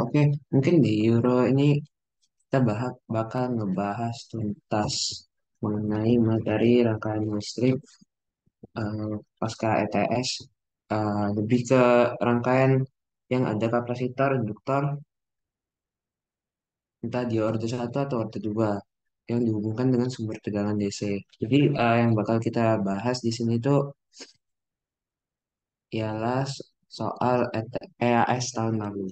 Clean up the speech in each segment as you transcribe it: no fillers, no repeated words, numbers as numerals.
Oke, mungkin di Euro ini kita bakal ngebahas tuntas mengenai materi rangkaian listrik pasca ETS, lebih ke rangkaian yang ada kapasitor, induktor, entah di orde 1 atau orde 2 yang dihubungkan dengan sumber tegangan DC. Jadi yang bakal kita bahas di sini tuh ialah soal EAS tahun lalu.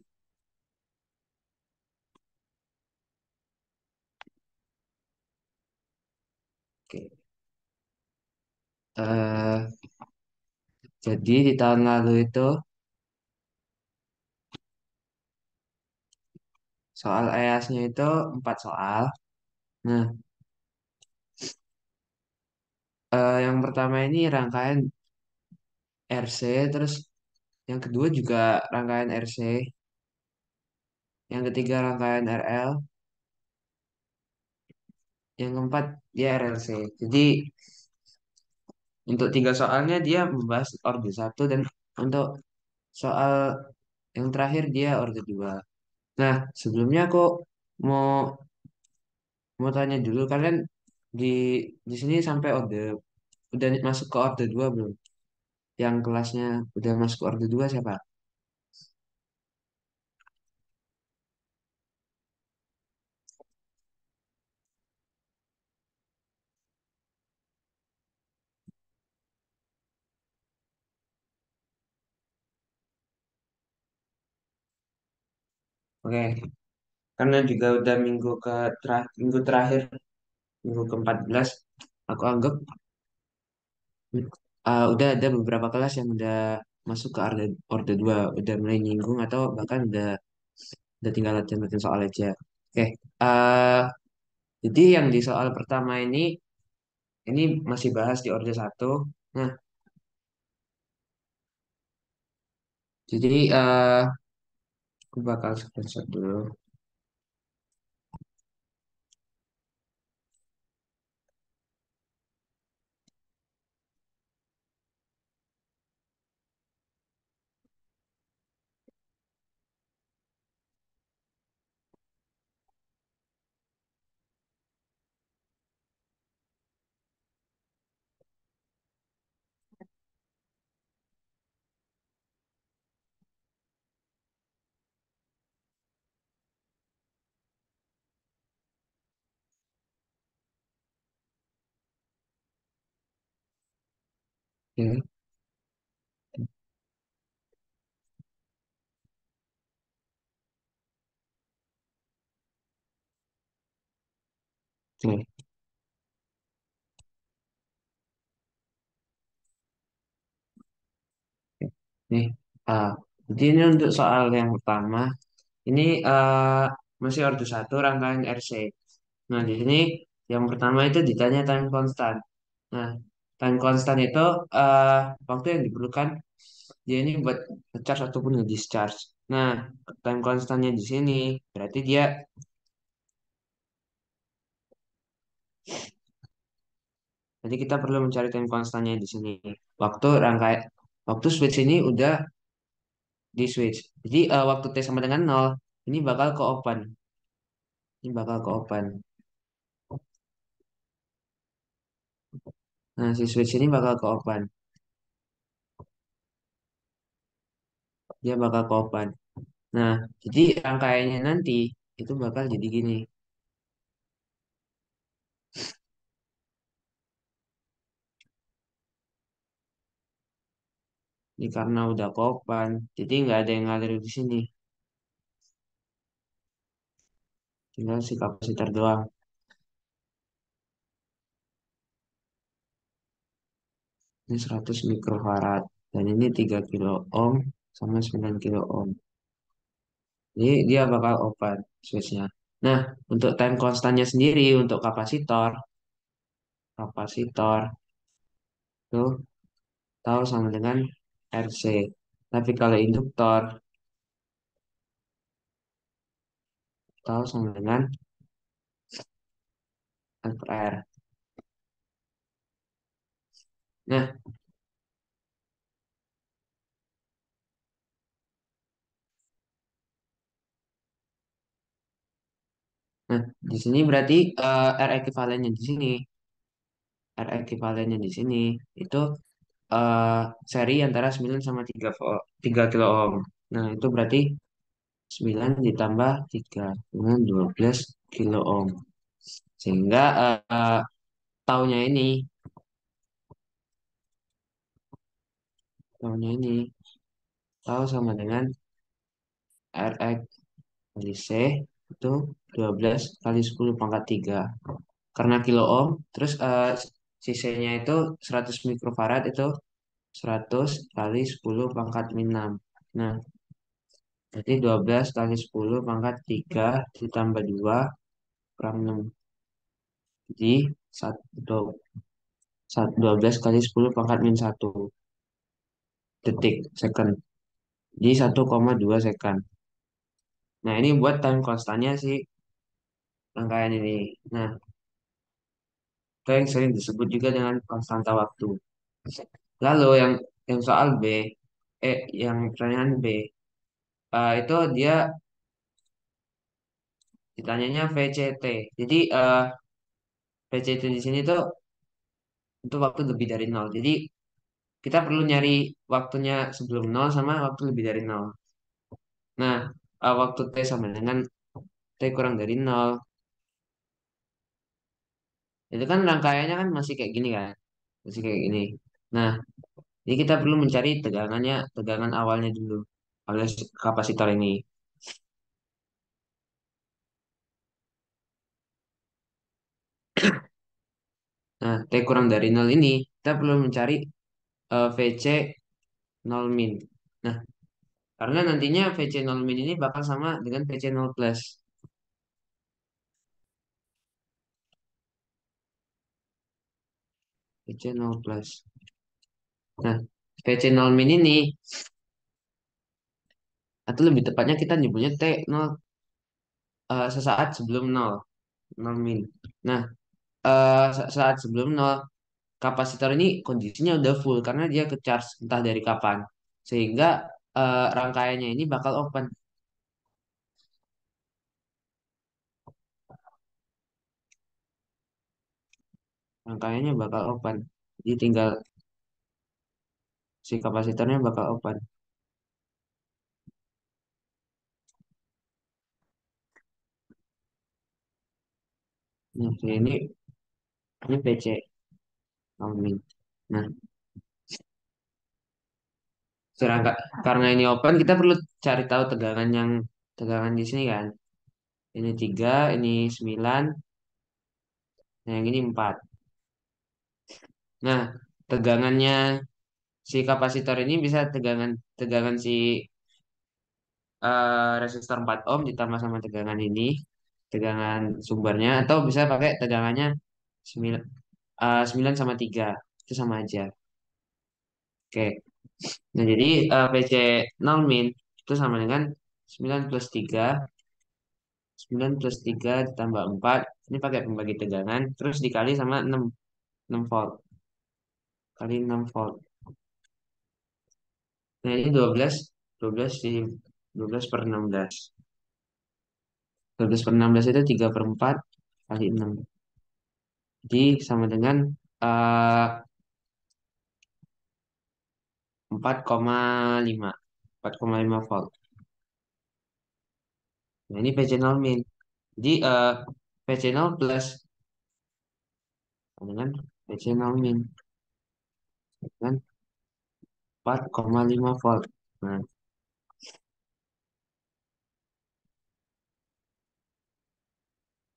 Oke. Eh, jadi di tahun lalu itu soal EAS-nya itu 4 soal. Nah, yang pertama ini rangkaian RC, terus yang kedua juga rangkaian RC, yang ketiga rangkaian RL, yang keempat dia RLC. Jadi untuk 3 soalnya dia membahas orde 1 dan untuk soal yang terakhir dia orde 2. Nah, sebelumnya aku mau mau tanya dulu kalian di di sini sampai udah masuk ke orde 2 belum? Yang kelasnya udah masuk ke orde 2 siapa? Oke, karena juga udah minggu terakhir, minggu ke-14, aku anggap udah ada beberapa kelas yang udah masuk ke orde 2, udah mulai nyinggung atau bahkan udah tinggal latihan-latihan soal aja. Oke, eh, jadi yang di soal pertama ini masih bahas di orde 1. Nah, jadi aku bakal screenshot dulu. Oke, oke, nih. ah, jadi ini untuk soal yang pertama, ini masih orde 1 rangkaian RC. Nah, di sini yang pertama itu ditanya time constant. Nah, time constant itu eh, waktu yang diperlukan dia ini buat charge ataupun nge-discharge. Nah, time constantnya di sini berarti dia, jadi kita perlu mencari time constantnya di sini. Waktu rangkai waktu switch ini udah di switch. Jadi waktu T sama dengan 0 ini bakal ke open. Ini bakal ke open. Nah, si switch ini bakal ke open. Dia bakal ke open. Nah, jadi rangkaiannya nanti itu bakal jadi gini. Ini karena udah ke open, jadi nggak ada yang ngalir di sini. Tinggal si kapasitor doang. Ini 100 mikrofarad. Dan ini 3 kilo ohm sama 9 kilo ohm. Jadi dia bakal open switchnya. Nah, untuk time constantnya sendiri untuk kapasitor tuh tahu sama dengan RC. Tapi kalau induktor tahu sama dengan ampere. Nah, Nah, di sini berarti R ekivalennya di sini, R ekivalennya di sini itu eh, seri antara 9 sama 3 kilo ohm. Nah, itu berarti 9 ditambah 3 dengan 12 kilo ohm. Sehingga taunya ini, taunya ini, tahu sama dengan Rx kali C itu 12 kali 10 pangkat 3. Karena kilo ohm, terus si C-nya itu 100 mikrofarad itu 100 kali 10 pangkat 6. Nah, berarti 12 kali 10 pangkat 3 ditambah 2 kurang 6. Jadi 12 kali 10 pangkat min 1 detik, second. Jadi 1,2 second. Nah, ini buat time constantnya si rangkaian ini. Nah, itu yang sering disebut juga dengan konstanta waktu. Lalu yang soal B, yang pertanyaan B, itu dia ditanyanya VCT. Jadi VCT di sini tuh untuk waktu lebih dari nol. Jadi kita perlu nyari waktunya sebelum nol sama waktu lebih dari nol. Nah, waktu T sama dengan T kurang dari nol. Itu kan rangkaiannya kan masih kayak gini kan. Masih kayak gini. Nah, jadi kita perlu mencari tegangannya, tegangan awalnya dulu. Oleh kapasitor ini. Nah, T kurang dari nol ini, kita perlu mencari VC nol min. Nah, karena nantinya VC nol min ini bakal sama dengan VC nol plus. VC nol plus. Nah, VC nol min ini, atau lebih tepatnya kita nyebutnya T nol sesaat sebelum nol, nol min. Nah, saat sebelum nol, kapasitor ini kondisinya udah full karena dia ke charge entah dari kapan. Sehingga rangkaiannya ini bakal open. Rangkaiannya bakal open. Jadi tinggal si kapasitornya bakal open. Nah, ini PC min. Nah, serangka karena ini open, kita perlu cari tahu tegangan di sini kan. Ini 3 ini 9 nah yang ini 4. Nah, tegangannya si kapasitor ini bisa tegangan tegangan si resistor 4 ohm ditambah sama tegangan ini, tegangan sumbernya atau bisa pakai tegangannya 9 9 sama 3 itu sama aja. Oke. Nah, jadi PC 0 min itu sama dengan 9 plus 3 9 plus 3 ditambah 4 ini pakai pembagi tegangan terus dikali sama 6 volt kali 6 volt. Nah, ini 12 di 12 per 16. 12 per 16 itu 3 per 4 kali 6. Jadi sama dengan eh, 4,5. 4,5 volt. Nah, ini PC 0 min. Jadi PC 0 plus sama dengan PC 0 min. Dengan 4,5 volt.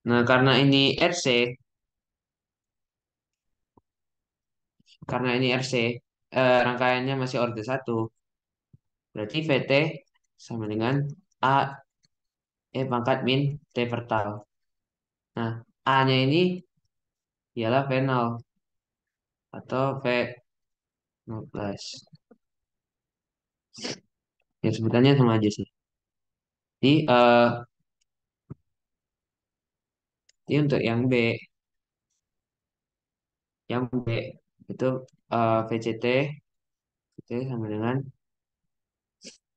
Nah, karena ini RC, rangkaiannya masih orde satu, berarti VT sama dengan A E pangkat min T per tau. Nah, A-nya ini ialah V0 atau V0 plus. Ya, sebutannya sama aja sih. Jadi untuk yang B itu VCT itu sama dengan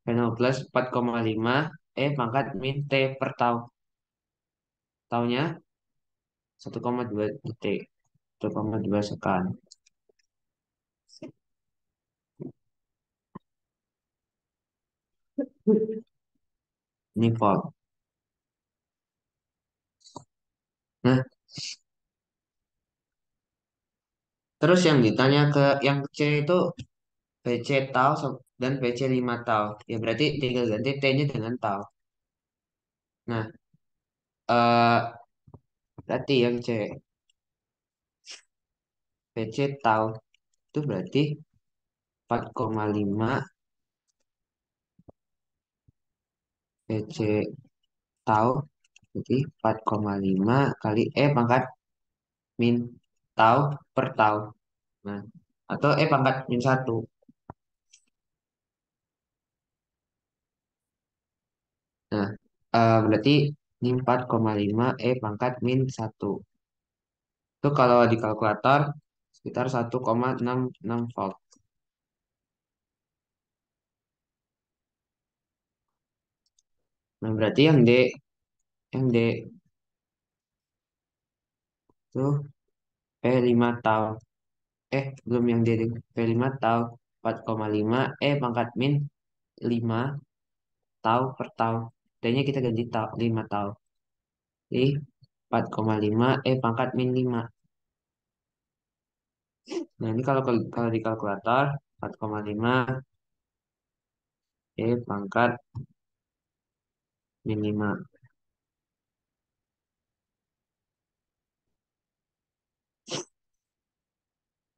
V0 plus 4,5 E pangkat min T per tau. Taunya 1,2 detik, 1,2 sekund. Ini volt. Nah, terus yang ditanya ke yang C itu PC tau dan PC 5 tau. Ya berarti tinggal ganti T-nya dengan tau. Nah, berarti yang C PC tau itu berarti 4,5 PC tau berarti 4,5 kali pangkat min tau per tau. Nah, atau pangkat min satu. Nah, berarti ini 4,5 pangkat min satu. Itu kalau di kalkulator sekitar 1,66 volt. Nah, berarti yang D itu P5 tau. Belum yang D ding. P5 tau 4,5 pangkat min 5 tau per tau. D-nya kita ganti tau, 5 tau. Jadi 4,5 pangkat min 5. Nah, ini kalau di kalkulator 4,5 pangkat min 5.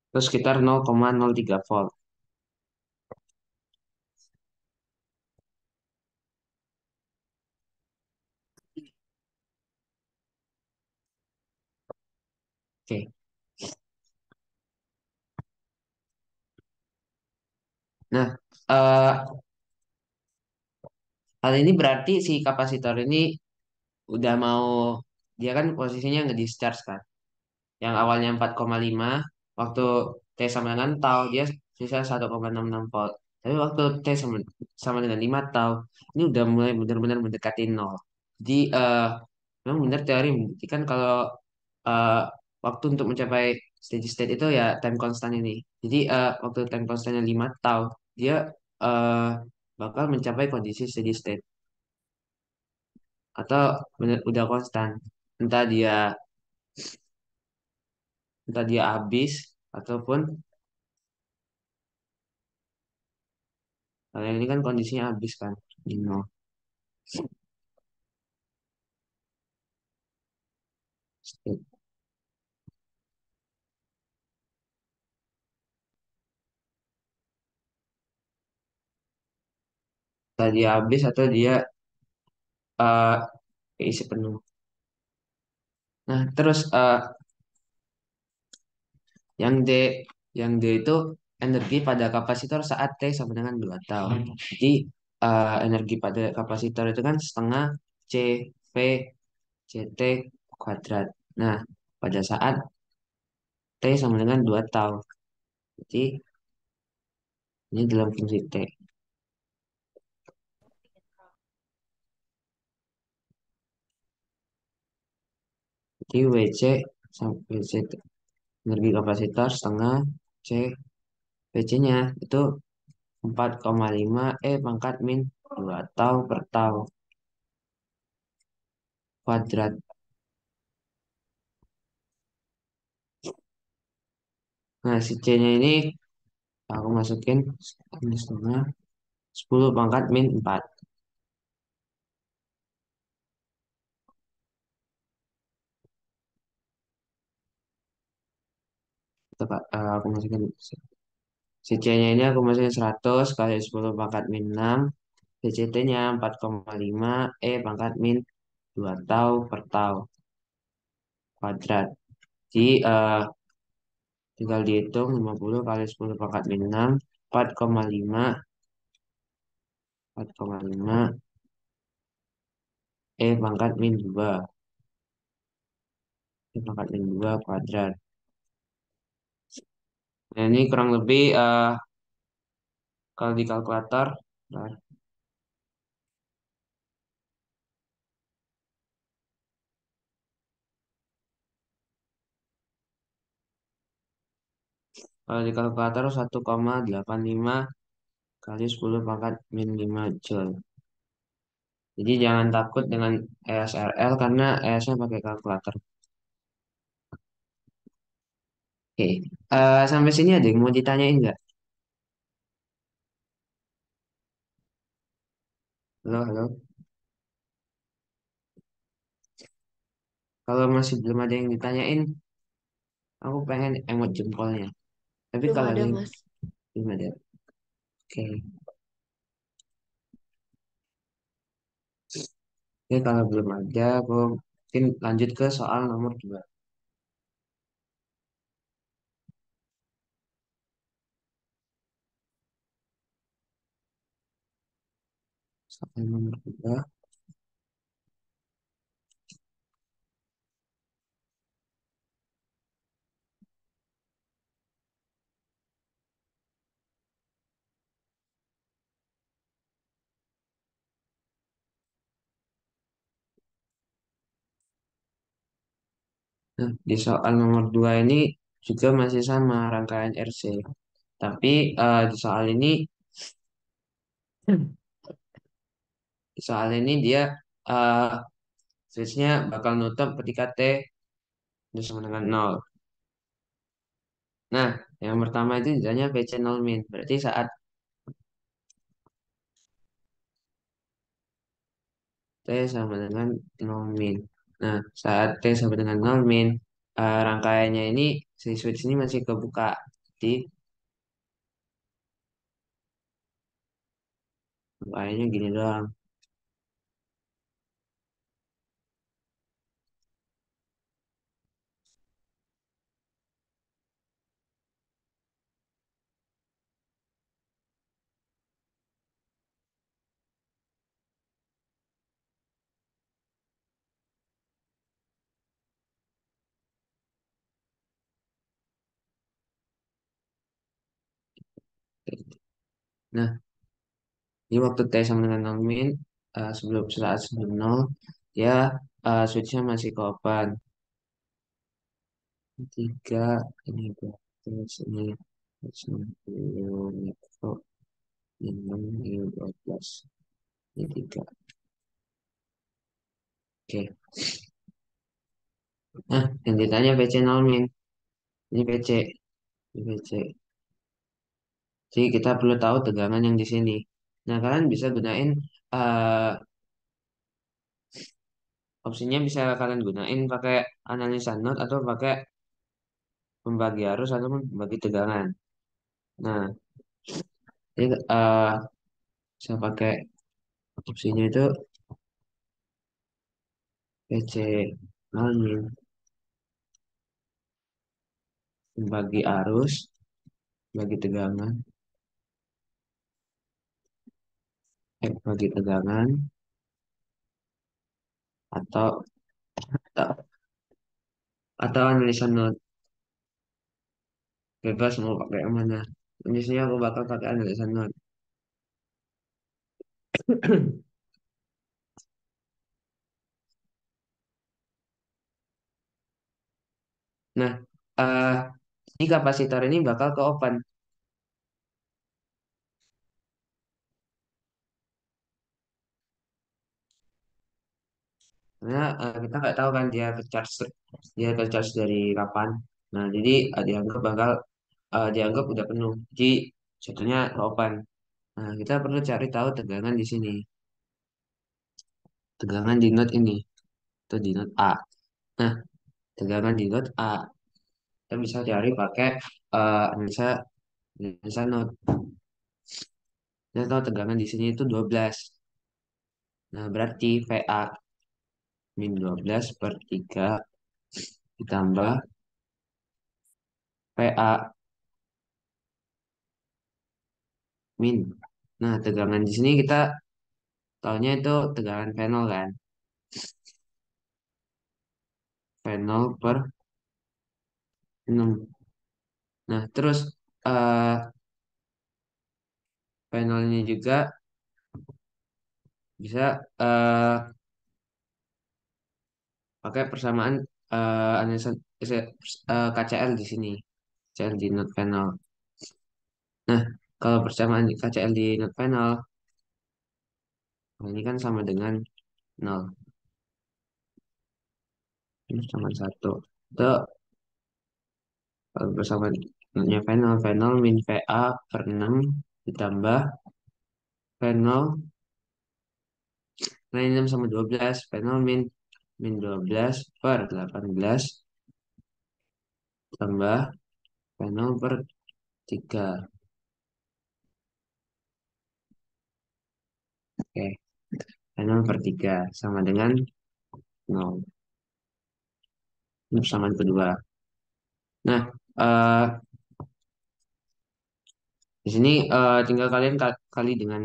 Terus sekitar 0,03 volt. Oke. Nah, eh, hal ini berarti si kapasitor ini udah mau, dia kan posisinya nge-discharge kan. Yang awalnya 4,5 waktu T sama dengan tau dia sisa 1,66 volt. Tapi waktu T sama dengan 5 tau ini udah mulai benar-benar mendekati nol. Jadi memang benar teori membuktikan kalau eh, waktu untuk mencapai steady state itu ya time constant ini. Jadi waktu time constantnya 5 tau dia eh, bakal mencapai kondisi steady state atau benar udah konstan. Entah dia entah dia habis ataupun kalau yang ini kan kondisinya habis kan di nol. Entah dia habis atau dia eh, keisi penuh. Nah, terus yang D yang D itu energi pada kapasitor saat T sama dengan 2 tahun. Jadi energi pada kapasitor itu kan setengah C V CT kuadrat. Nah, pada saat T sama dengan 2 tahun. Jadi ini dalam fungsi T. Jadi WC sampai WC energi kapasitor setengah C PC-nya itu 4,5 pangkat min 2 tau per tau kuadrat. Nah, si C-nya ini aku masukin ini setengah 10 pangkat min 4. Aku masukin si C-nya ini aku masukin 100 kali 10 pangkat min 6. CCT-nya 4,5 pangkat min 2 tau per tau kuadrat. Jadi tinggal dihitung 50 kali 10 pangkat min 6 4,5 4,5 pangkat min 2 pangkat min 2 kuadrat. Nah, ini kurang lebih kalau di kalkulator nah, Kalau di kalkulator 1,85 kali 10 pangkat min 5 Joule. Jadi jangan takut dengan ESRL karena ES-nya pakai kalkulator. Oke, sampai sini ada yang mau ditanyain nggak? Halo, halo. Kalau masih belum ada yang ditanyain, aku pengen emot jempolnya. Tapi Belum kalau ada ada, yang Mas. belum ada, oke. Oke, kalau belum ada, aku mungkin lanjut ke soal nomor 2. Soal nomor 2. Nah, di soal nomor 2 ini juga masih sama rangkaian RC. Tapi di soal ini dia eh, switch-nya bakal nutup ketika T udah sama dengan 0. Nah, yang pertama itu ditanya PC 0 min. Berarti saat T sama dengan 0 min. Nah, saat T sama dengan 0 min, rangkaiannya ini, si switch ini masih kebuka. Jadi, rangkaiannya gini doang. Nah, ini waktu T sama dengan 0 min, saat sebelum 0, ya switch-nya masih ke open. Tiga, ini terus ini 90 mikro, ini 6, ini 12, ini 3. Oke. Nah, yang ditanya PC 0 min. Ini PC. Ini PC. Jadi kita perlu tahu tegangan yang di sini. Nah, kalian bisa gunain eh, opsinya bisa kalian gunain pakai analisa node atau pakai pembagi arus atau pembagi tegangan. Nah, jadi bisa pakai opsinya itu PC 0 min, pembagi arus, bagi tegangan, bagi tegangan atau atau, atau analisa node. Bebas mau pakai yang mana. Ini sih aku bakal pakai analisa node. Nah, eh ini kapasitor ini bakal ke open. Karena kita nggak tahu kan dia ke charge dari kapan. Nah, jadi dianggap udah penuh. Jadi jatuhnya ke open. Nah, kita perlu cari tahu tegangan di sini. Tegangan di node ini atau di node A. Nah, tegangan di node A kita bisa cari pakai analisa analisa node. Kita tahu tegangan di sini itu 12. Nah, berarti VA min 12 per 3 ditambah VA min. Nah, tegangan di sini kita tahunya itu tegangan V0 kan. V0 per 6. Nah, terus eh V0 ini juga bisa pakai persamaan analisa KCL di sini. KCL di node V0. Nah, kalau persamaan KCL di not final, nah ini kan sama dengan nol. Ini sama satu. Itu kalau persamaannya final, final min VA per 6 ditambah final, nah ini 6 sama 12, final min min 12 per 18 tambah final per 3. Oke, final per 3 sama dengan nol. Ini persamaan kedua. Nah, eh, di sini tinggal kalian kali dengan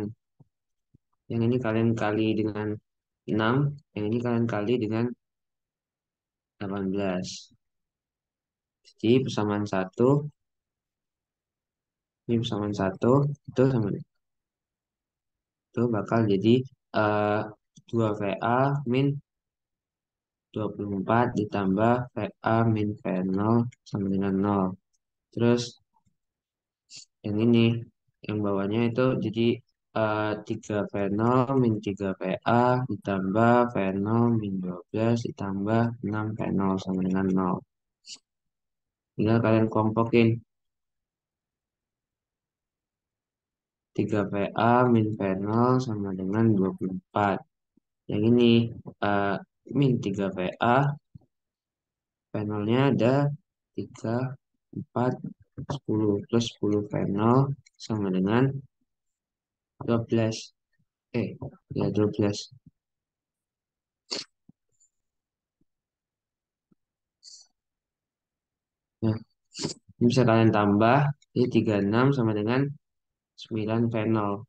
yang ini kalian kali dengan 6, yang ini kalian kali dengan 18. Jadi persamaan satu, ini persamaan satu, itu sama itu bakal jadi eh 2VA min 24 ditambah VA min V0 sama dengan nol. Terus yang ini, yang bawahnya itu jadi 3V0 min 3VA ditambah V0 min 12 ditambah 6V0 sama dengan nol. Tinggal kalian kompokin 3VA min V0 sama dengan 24. Yang ini eh, min 3VA, V0-nya ada 3, 4, 10 plus 10 V0 sama dengan 12. Ya 12. Nah, ini bisa kalian tambah. Jadi 36 sama dengan 9 V0.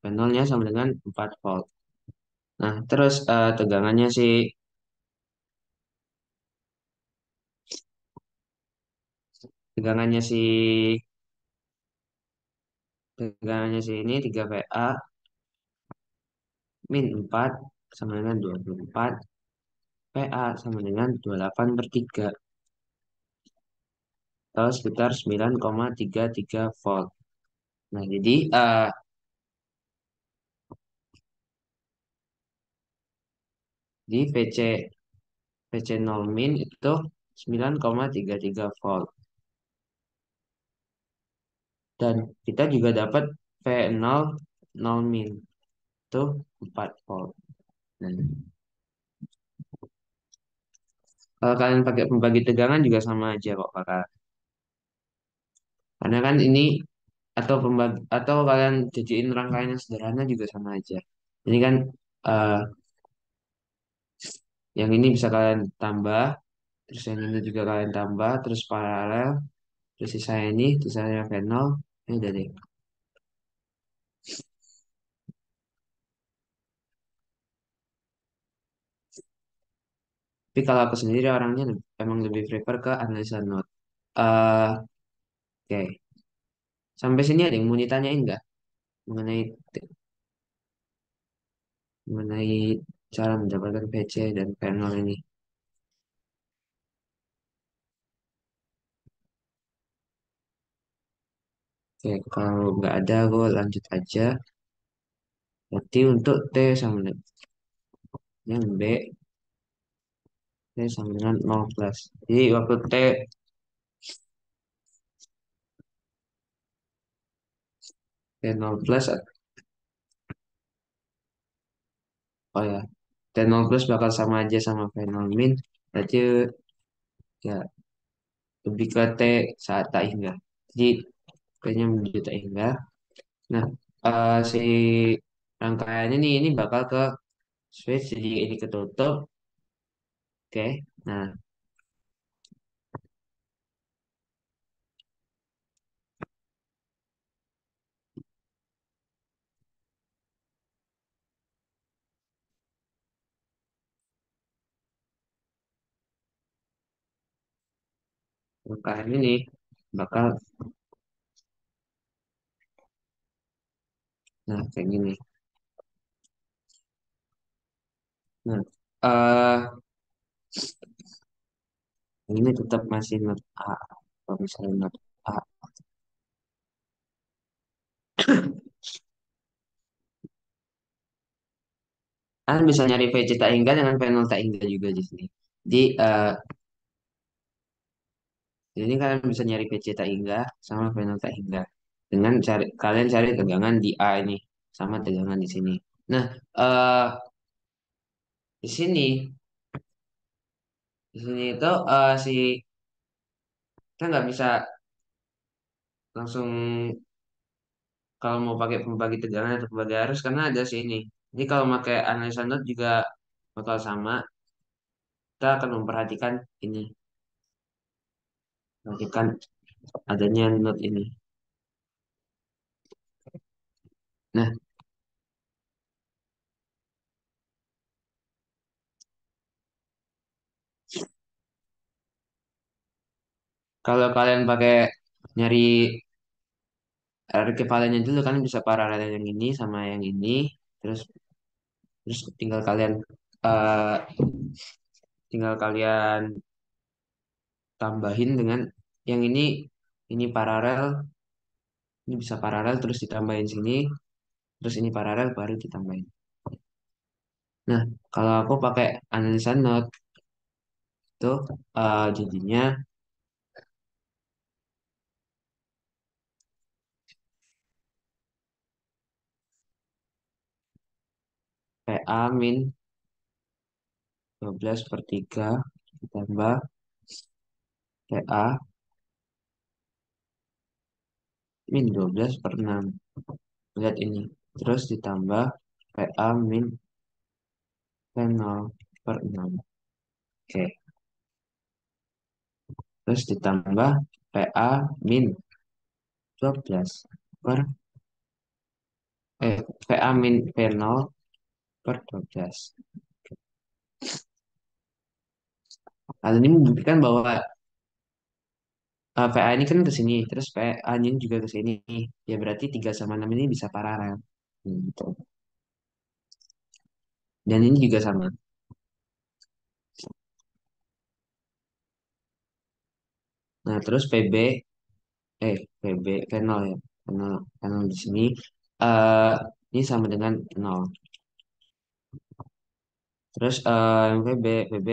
V0-nya sama dengan 4 volt. Nah, terus tegangannya si tegangannya si ini 3 VA min 4 sama dengan 24, VA sama dengan 28/3 atau sekitar 9,33 volt. Nah, jadi di PC 0 min itu 9,33 volt. Dan kita juga dapat V0 0 min itu 4 volt. Nah, kalau kalian pakai pembagi tegangan juga sama aja kok kakak. Karena kan ini atau kalian jadiin rangkaian yang sederhana juga sama aja. Ini kan eh, yang ini bisa kalian tambah, terus yang ini juga kalian tambah, terus paralel, terus sisanya V0, ini udah deh. Tapi kalau aku sendiri orangnya emang lebih prefer ke analisa not. eh oke, sampai sini ada yang mau ditanyain nggak mengenai mengenai cara mendapatkan PC dan panel ini? Oke, kalau nggak ada, gue lanjut aja. Berarti untuk T sama dengan yang B, T sama dengan 0 plus. Jadi waktu T 0 plus, oh ya, T 0 plus bakal sama aja sama V 0 min. Berarti ya lebih ke T saat tak hingga. Jadi T-nya menuju tak hingga. Nah, si rangkaiannya ini bakal ke switch, jadi ini ketutup. Oke, nah rangkaian ini bakal, nah kayak gini. Nah, ini tetap masih not A. Kalau misalnya not A, Kalian bisa nyari VC tak hingga dengan panel tak hingga juga di sini. Di kalian bisa nyari VC tak hingga sama panel tak hingga dengan kalian cari tegangan di A ini sama tegangan di sini. Nah, eh di sini di sini itu si kita nggak bisa langsung kalau mau pakai pembagi tegangan atau pembagi arus karena ada sini. Jadi kalau pakai analisa not juga bakal sama. Kita akan memperhatikan ini, perhatikan adanya not ini. Nah, kalau kalian pakai nyari ekivalennya dulu kan bisa paralel yang ini sama yang ini, terus terus eh, tinggal kalian tambahin dengan yang ini paralel, ini bisa paralel terus ditambahin sini, terus ini paralel baru ditambahin. Nah, kalau aku pakai analisa not itu jadinya PA min 12/3 ditambah PA min 12/6. Lihat ini. Terus ditambah PA min 0/6. Oke. Terus ditambah PA min 12 per PA min P0/12. Hal ini membuktikan bahwa PA ini kan ke sini, terus PA ini juga ke sini. Ya berarti 3 sama 6 ini bisa paralel. Gitu. Dan ini juga sama. Nah, terus PB, P0 ya. P0 di sini. eh ini sama dengan 0. Terus yang PB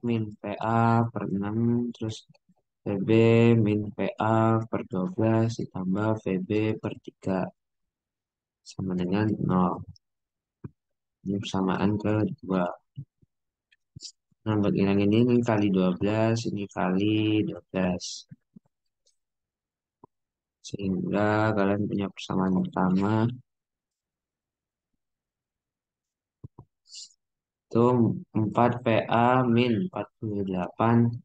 min PA per 6. Terus PB min PA per 12 ditambah VB per 3 sama dengan 0. Ini persamaan kedua. Nah, bagi yang ini kali 12, ini kali 12. Sehingga kalian punya persamaan pertama itu 4 PA min 48.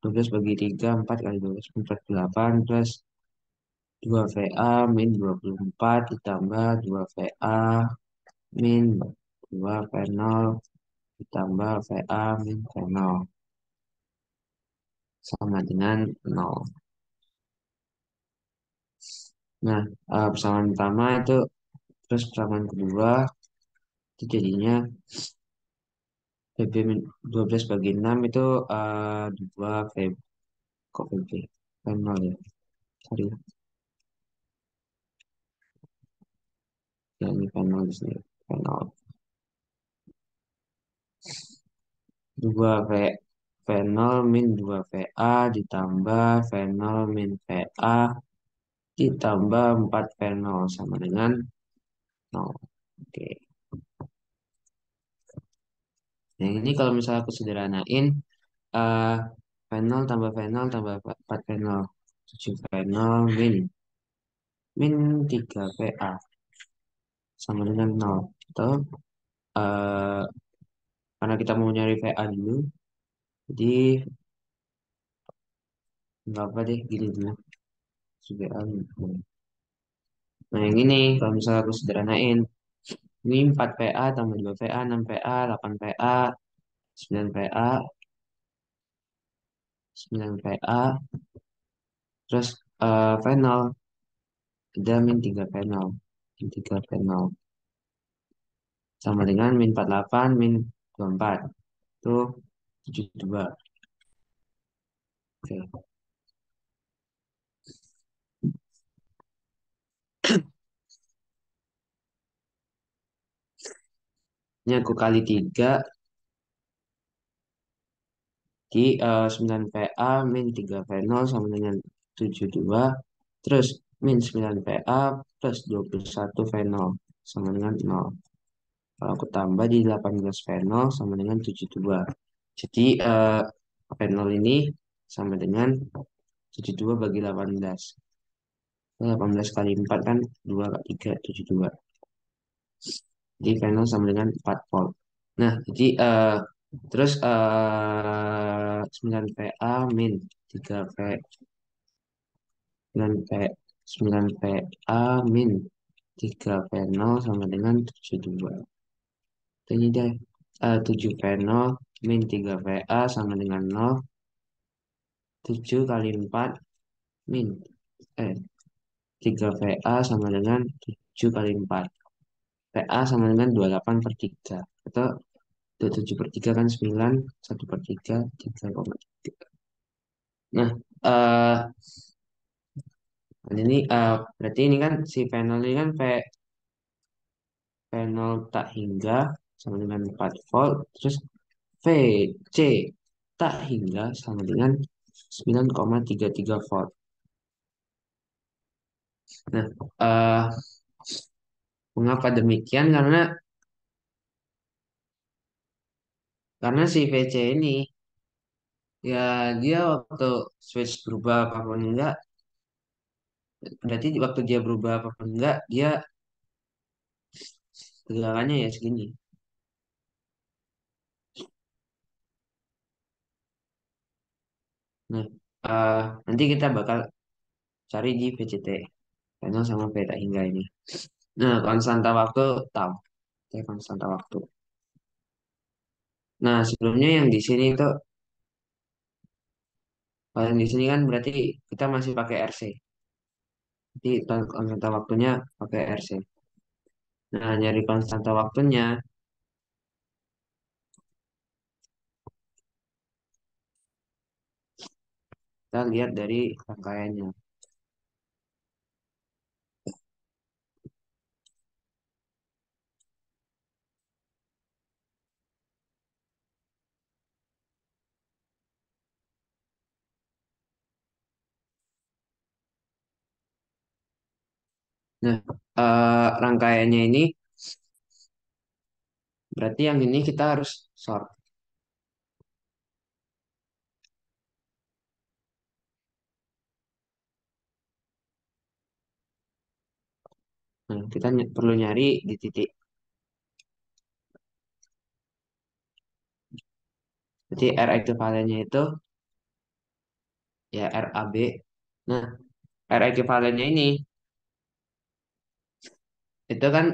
12 bagi 3, 4 kali 12, 48 plus 2 VA min 24 ditambah 2 VA min 2 V0 ditambah VA min V0 sama dengan 0. Nah, persamaan pertama itu terus persamaan kedua itu jadinya VB min 12 bagi 6 itu 2 VB, kok VB? V0 ya, sorry. Ya, ini V0 di sini. V0. 2 V0 min 2 VA ditambah V0 min VA ditambah 4 V0 sama dengan 0. Oke. Nah, ini kalau misalnya aku sederhanain, eh V0 tambah V0 tambah 4 V0. 7 V0 min 3 VA sama dengan 0. Atau eh, karena kita mau nyari VA dulu, jadi nggak apa deh, gini dulu. VA. Nah, yang ini kalau misalnya aku sederhanain, ini 4 PA tambah 2 PA, 6 PA, 8 PA, 9 PA, 9 PA, terus final, ada min 3 final, min 3 final, sama dengan min 48, min 24, itu 72. Oke. Ini aku kali 3 di 9 PA min 3V0 sama dengan 72. Terus min 9 PA plus 21V0 sama dengan 0. Kalau aku tambah di 18V0 sama dengan 72. Jadi V0 ini sama dengan 72 bagi 18. 18 kali 4 kan 2 kali 3, 72. Jadi V0 sama dengan 4 volt. Nah, jadi terus 9 PA min 3 V 9 P 9 PA min 3V0 sama dengan 72. Ini deh 7V0 min 3VA sama dengan 0. 7 kali 4 min eh 3VA sama dengan 7 kali 4. PA sama dengan 28/3. Atau 27/3 kan 9, 1/3, 3,3. Nah, ini berarti ini kan si panel ini kan panel tak hingga sama dengan 4 volt. Terus VC tak hingga sama dengan 9,33 volt. Nah, eh, mengapa demikian? Karena si VC ini ya dia waktu switch berubah apapun enggak, berarti waktu dia berubah apapun enggak, dia tegangannya ya segini. Nah, eh, nanti kita bakal cari di VCT, panel sama beta hingga ini. Nah, konstanta waktu tau, ya konstanta waktu. Nah, sebelumnya yang di sini itu, kalau yang di sini kan berarti kita masih pakai RC. Jadi konstanta waktunya pakai RC. Nah, nyari konstanta waktunya, kita lihat dari rangkaiannya. Nah, rangkaiannya ini berarti yang ini kita harus sort. Nah, kita perlu nyari di titik. Jadi R ekivalennya itu ya RAB. Nah, R ekivalennya ini itu kan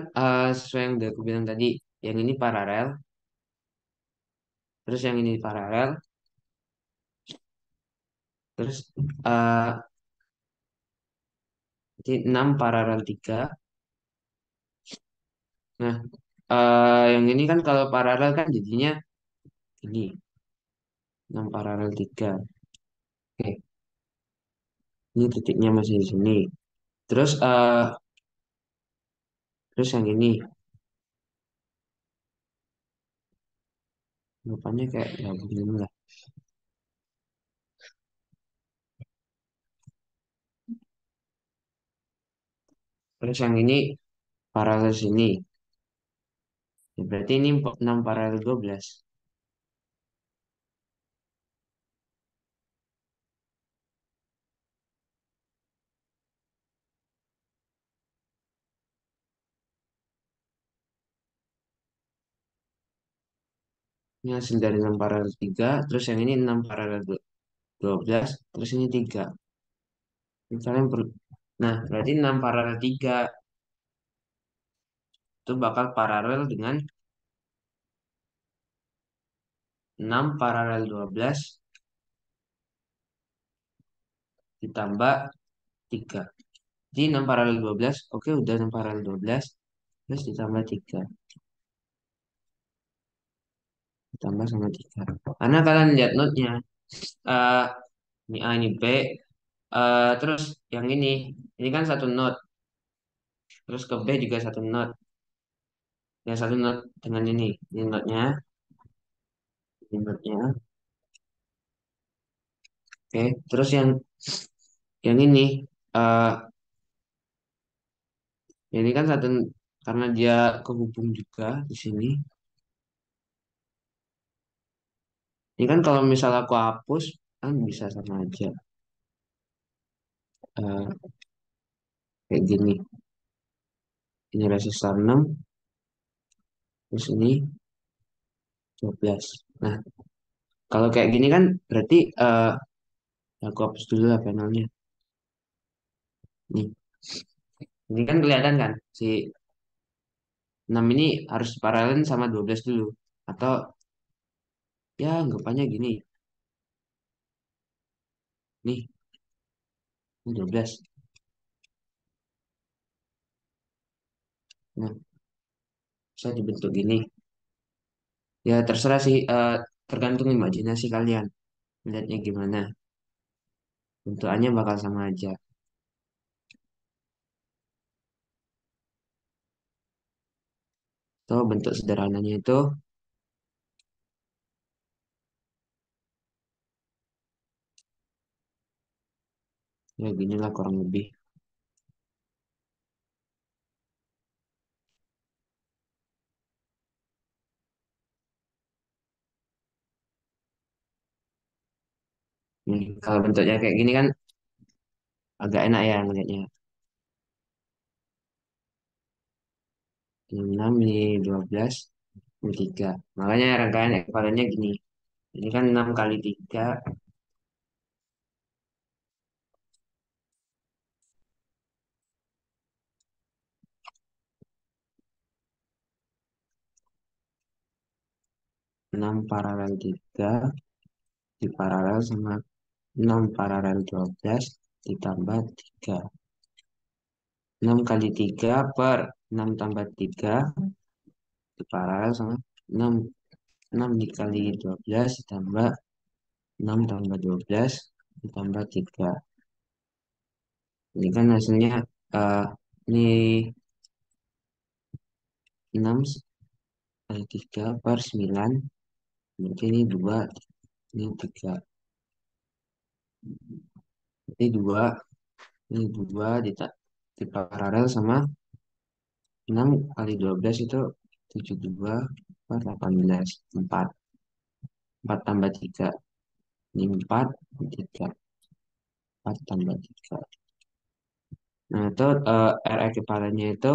sesuai yang udah aku bilang tadi. Yang ini paralel, terus yang ini paralel, terus eh, jadi 6 paralel 3. Nah, yang ini kan kalau paralel kan jadinya ini 6 paralel 3. Oke, ini titiknya masih di sini. Terus terus yang ini rupanya kayak ya begini lah. Terus yang ini paralel sini. Ya, berarti ini 6 paralel 12. Ini hasil dari 6 paralel 3. Terus yang ini 6 paralel 12. Terus ini 3. Ini kalian perlu. Nah, berarti 6 paralel 3 itu bakal paralel dengan 6 paralel 12 ditambah 3. Jadi 6 paralel 12, oke udah 6 paralel 12, terus ditambah 3, ditambah sama 3. Karena kalian lihat notnya, eh ini A, ini B, terus yang ini, kan satu not, terus ke B juga satu not. yang satu not dengan ini notnya, ini notnya. Oke, terus yang eh ini kan satu karena dia kehubung juga di sini. Ini kan kalau misal aku hapus kan bisa sama aja. Eh, kayak gini. Ini resistor 6, terus ini 12. Nah, kalau kayak gini kan berarti aku hapus dulu lah panelnya. Nih, ini kan kelihatan kan si 6 ini harus paralel sama 12 dulu. Atau ya anggapannya gini. Nih, ini 12. Nah, bisa dibentuk gini. Ya terserah sih, tergantung imajinasi kalian. Melihatnya gimana. Bentukannya bakal sama aja. Tuh bentuk sederhananya itu ya ginilah kurang lebih. Kalau bentuknya kayak gini kan agak enak ya ngelihatnya. 6 ini 12 ini 3. Makanya rangkaian ekuivalennya gini. Ini kan 6 kali 3, 6 paralel 3 diparalel sama 6 paralel 12 ditambah 3. 6 kali 3 per 6 tambah 3 diparalel sama 6. 6 dikali 12 ditambah 6 tambah 12 ditambah 3. Ini kan hasilnya eh, ini 6 kali 3 per 9. Berarti ini 2, ini 3. Ini 2, ini 2 diparalel sama 6 kali 12 itu 72 per 18. 4. 4 tambah 3. Ini 4, 3. 4 tambah 3. Nah, itu R ekivalennya itu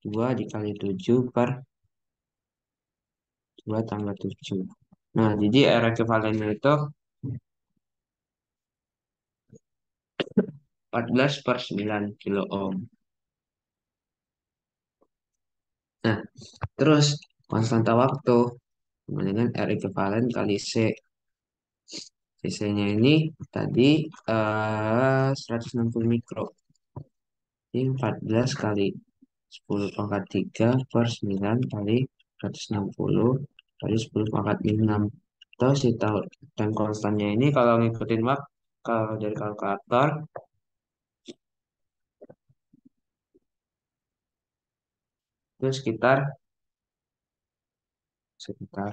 2 dikali 7 per 2 tambah 7. Nah, jadi R ekivalennya itu 14 per 9 kilo ohm. Nah, terus konstanta waktu sama dengan R ekivalen kali C. CC-nya ini tadi 160 mikro. Ini 14 kali 10 pangkat 3 per 9 kali 160 kali 10 pangkat 6. Terus si tahu time konstannya ini kalau ngikutin waktu kalau dari kalkulator itu sekitar sekitar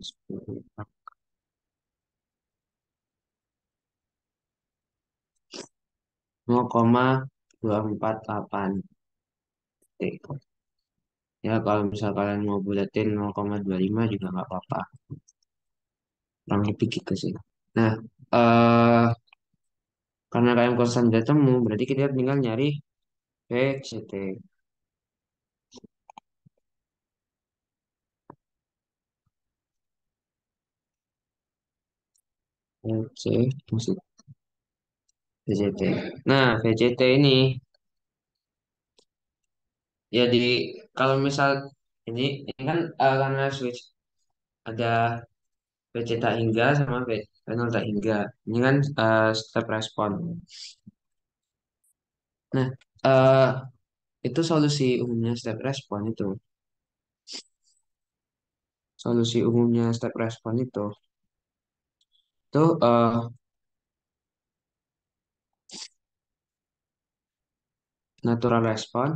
sepuluh 0,248 detik. Ya kalau misal kalian mau buletin 0,25 juga nggak apa-apa. Kurang lebih gitu sih. Nah, eh karena kalian konstan udah temu, berarti kita tinggal nyari VCT. VC, maksud VCT. Nah, VCT ini ya kalau misal ini kan karena switch ada VC tak hingga sama panel tak hingga. Ini kan step respon. Nah, eh itu solusi umumnya step respon itu. solusi umumnya step respon itu natural respon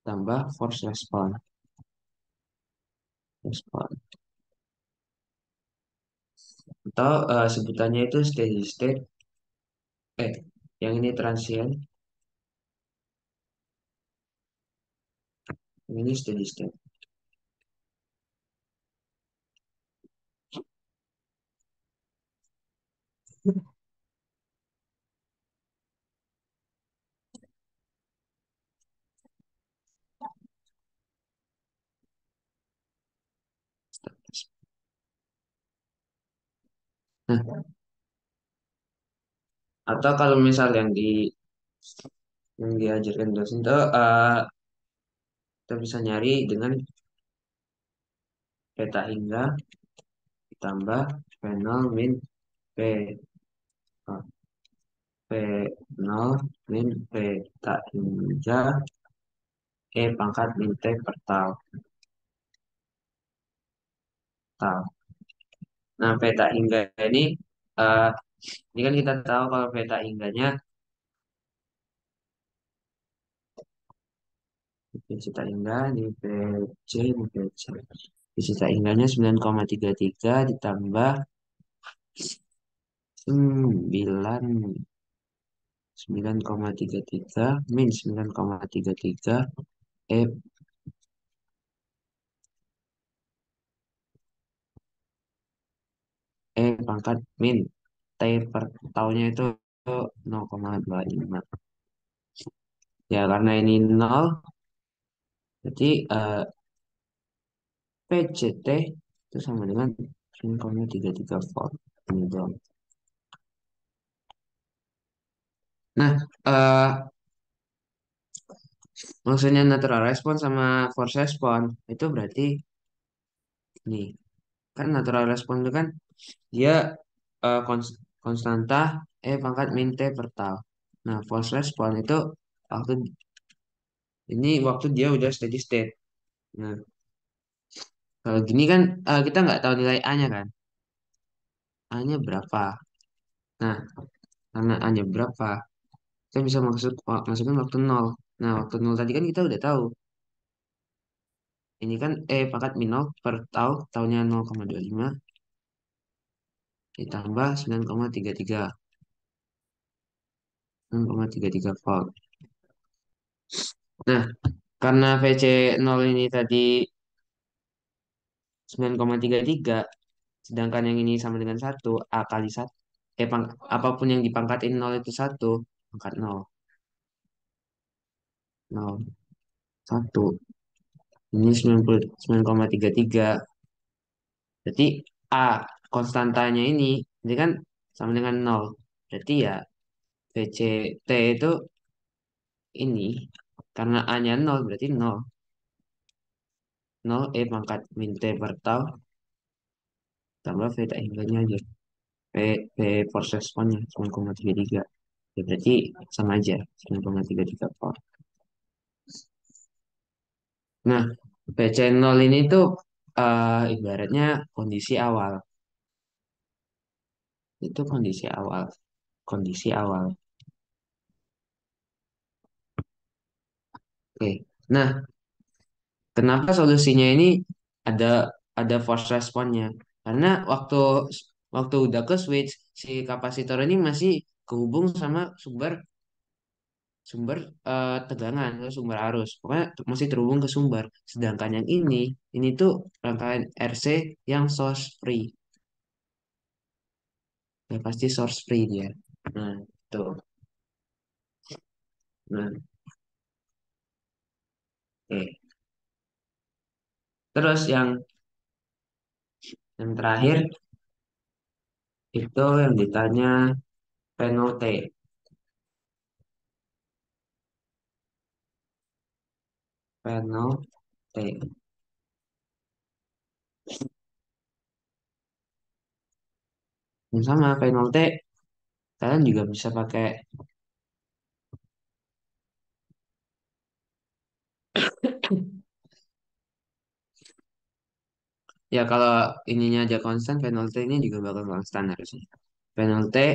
tambah force respon atau sebutannya itu steady state, eh yang ini transient, yang ini steady state. Nah, atau kalau misal yang diajarkan dosen itu kita bisa nyari dengan peta hingga ditambah P0 min P eh, P0 min peta hingga E pangkat min T per tau. Nah, peta hingga ini eh, ini kan kita tahu kalau peta hingganya peta hingga di PC di PC. Peta hingganya 9,33 ditambah 9 9,33 min 9,33 E pangkat min T per tahunnya itu 0,25. Ya karena ini 0, jadi PCT itu sama dengan 9,33 volt. Ini dong. Nah, maksudnya natural response sama force response itu berarti nih, kan natural response itu kan dia konstanta pangkat min T per tau. Nah, force response itu waktu waktu dia udah steady state. Nah, kalau gini kan kita nggak tahu nilai A-nya kan. A-nya berapa? Nah, karena A-nya berapa, kita bisa masukin waktu nol. Nah, waktu nol tadi kan kita udah tahu. Ini kan pangkat min nol per tau, taunya 0,25 ditambah 9,33. 9,33 volt. Nah, karena VC nol ini tadi 9,33, sedangkan yang ini sama dengan satu A kali 1, apapun yang dipangkatin nol itu satu, pangkat nol, nol, satu. Ini 99,33. Berarti A konstantanya ini kan sama dengan nol. Berarti ya VCT itu ini, karena A-nya nol berarti nol. Nol pangkat min T per tau tambah V tak hingganya aja. P force response-nya 9,33. Ya berarti sama aja 9,33 volt. Nah, PC0 ini tuh ibaratnya kondisi awal. Itu kondisi awal. Kondisi awal. Oke. Nah, kenapa solusinya ini ada ada force response-nya? Karena waktu waktu udah ke switch, si kapasitor ini masih kehubung sama sumber sumber tegangan atau sumber arus. Pokoknya masih terhubung ke sumber. Sedangkan yang ini tuh rangkaian RC yang source free. Ya pasti source free dia. Nah, tuh. Nah, oke. Terus yang terakhir itu yang ditanya penalti. Penalti. Yang sama penalti kalian juga bisa pakai Ya kalau ininya aja konstan, penalti ini juga bakal konstan harusnya. Penalti,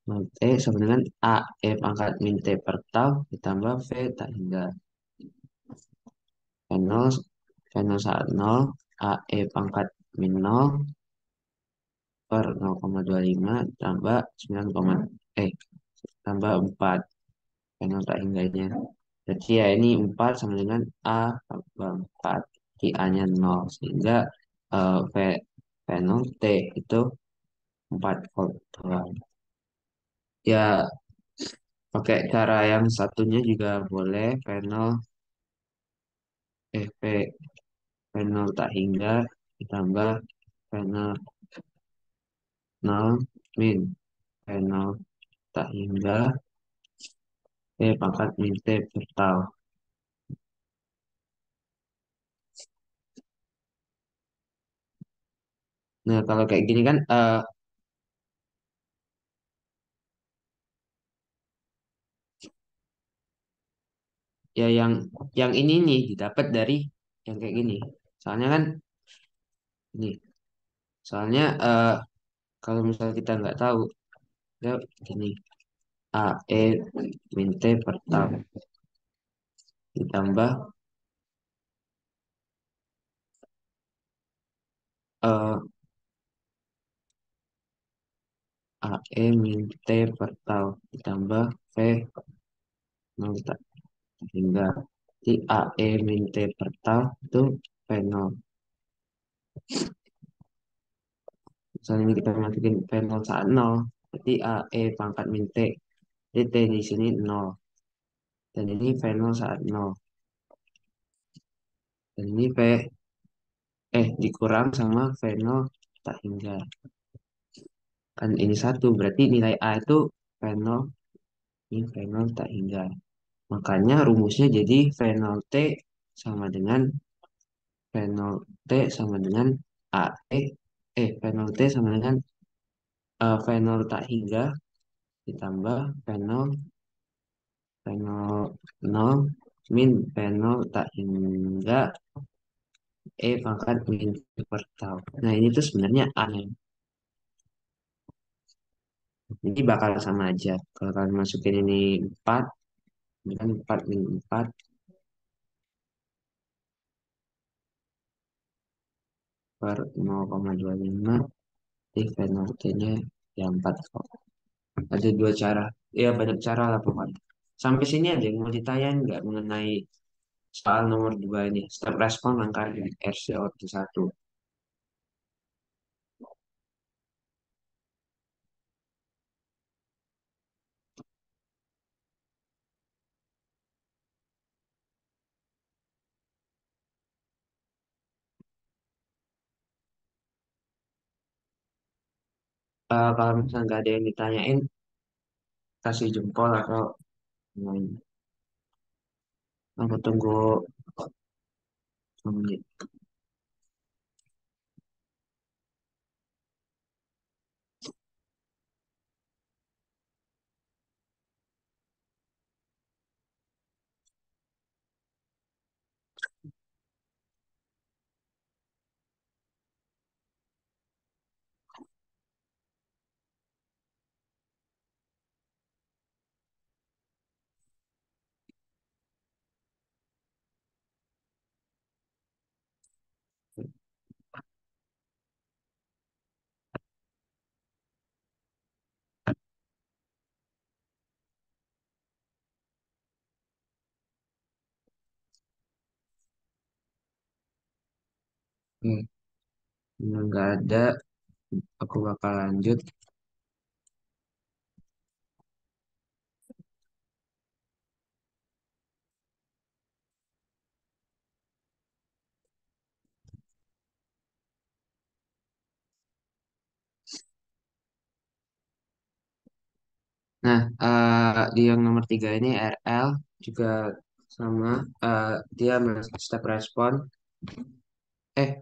penalti sama dengan A E pangkat min T per tau ditambah V tak hingga V0 V0 saat 0 A E pangkat min 0 per 0,25 tambah 9, eh tambah 4 V0 tak hingganya. Jadi ya ini 4 sama dengan A tambah 4 di A-nya 0 sehingga V V0 T itu 4 volt doang. Ya pakai cara yang satunya juga boleh panel FP panel tak hingga ditambah panel 0 min panel tak hingga pangkat min T per tau. Nah kalau kayak gini kan ya yang ini nih didapat dari yang kayak gini. Soalnya kan ini soalnya kalau misalnya kita nggak tahu ya gini A E min T per tau ditambah eh, AE min T per tau ditambah V 0 tak hingga di AE min T per tau itu V0. Misalnya ini kita masukin V0 saat 0, berarti AE pangkat min T, jadi T di sini 0. Dan ini V0 saat 0. Dan ini dikurang sama V0 tak hingga. Kan ini satu, berarti nilai A itu V0, ini V0 tak hingga. Makanya rumusnya jadi V0 T sama dengan V0 T sama dengan AE V0 T sama dengan V0 tak hingga ditambah V0 V0 0 min V0 tak hingga pangkat min per tau. Nah ini tuh sebenarnya A nya. Jadi bakal sama aja. Kalau kalian masukin ini 4 ini kan 4 min 4 per 0,25 di V0 T-nya ya 4. Ada dua cara. Ya banyak cara lah pokoknya. Sampai sini ada yang mau ditanyain nggak mengenai soal nomor 2 ini? Step respon angka RCO1. Kalau misalnya nggak ada yang ditanyain, kasih jempol atau main. Aku tunggu 5 menit. Hmm. Nggak ada, aku bakal lanjut. Nah, di yang nomor 3 ini RL juga sama. Dia step respon.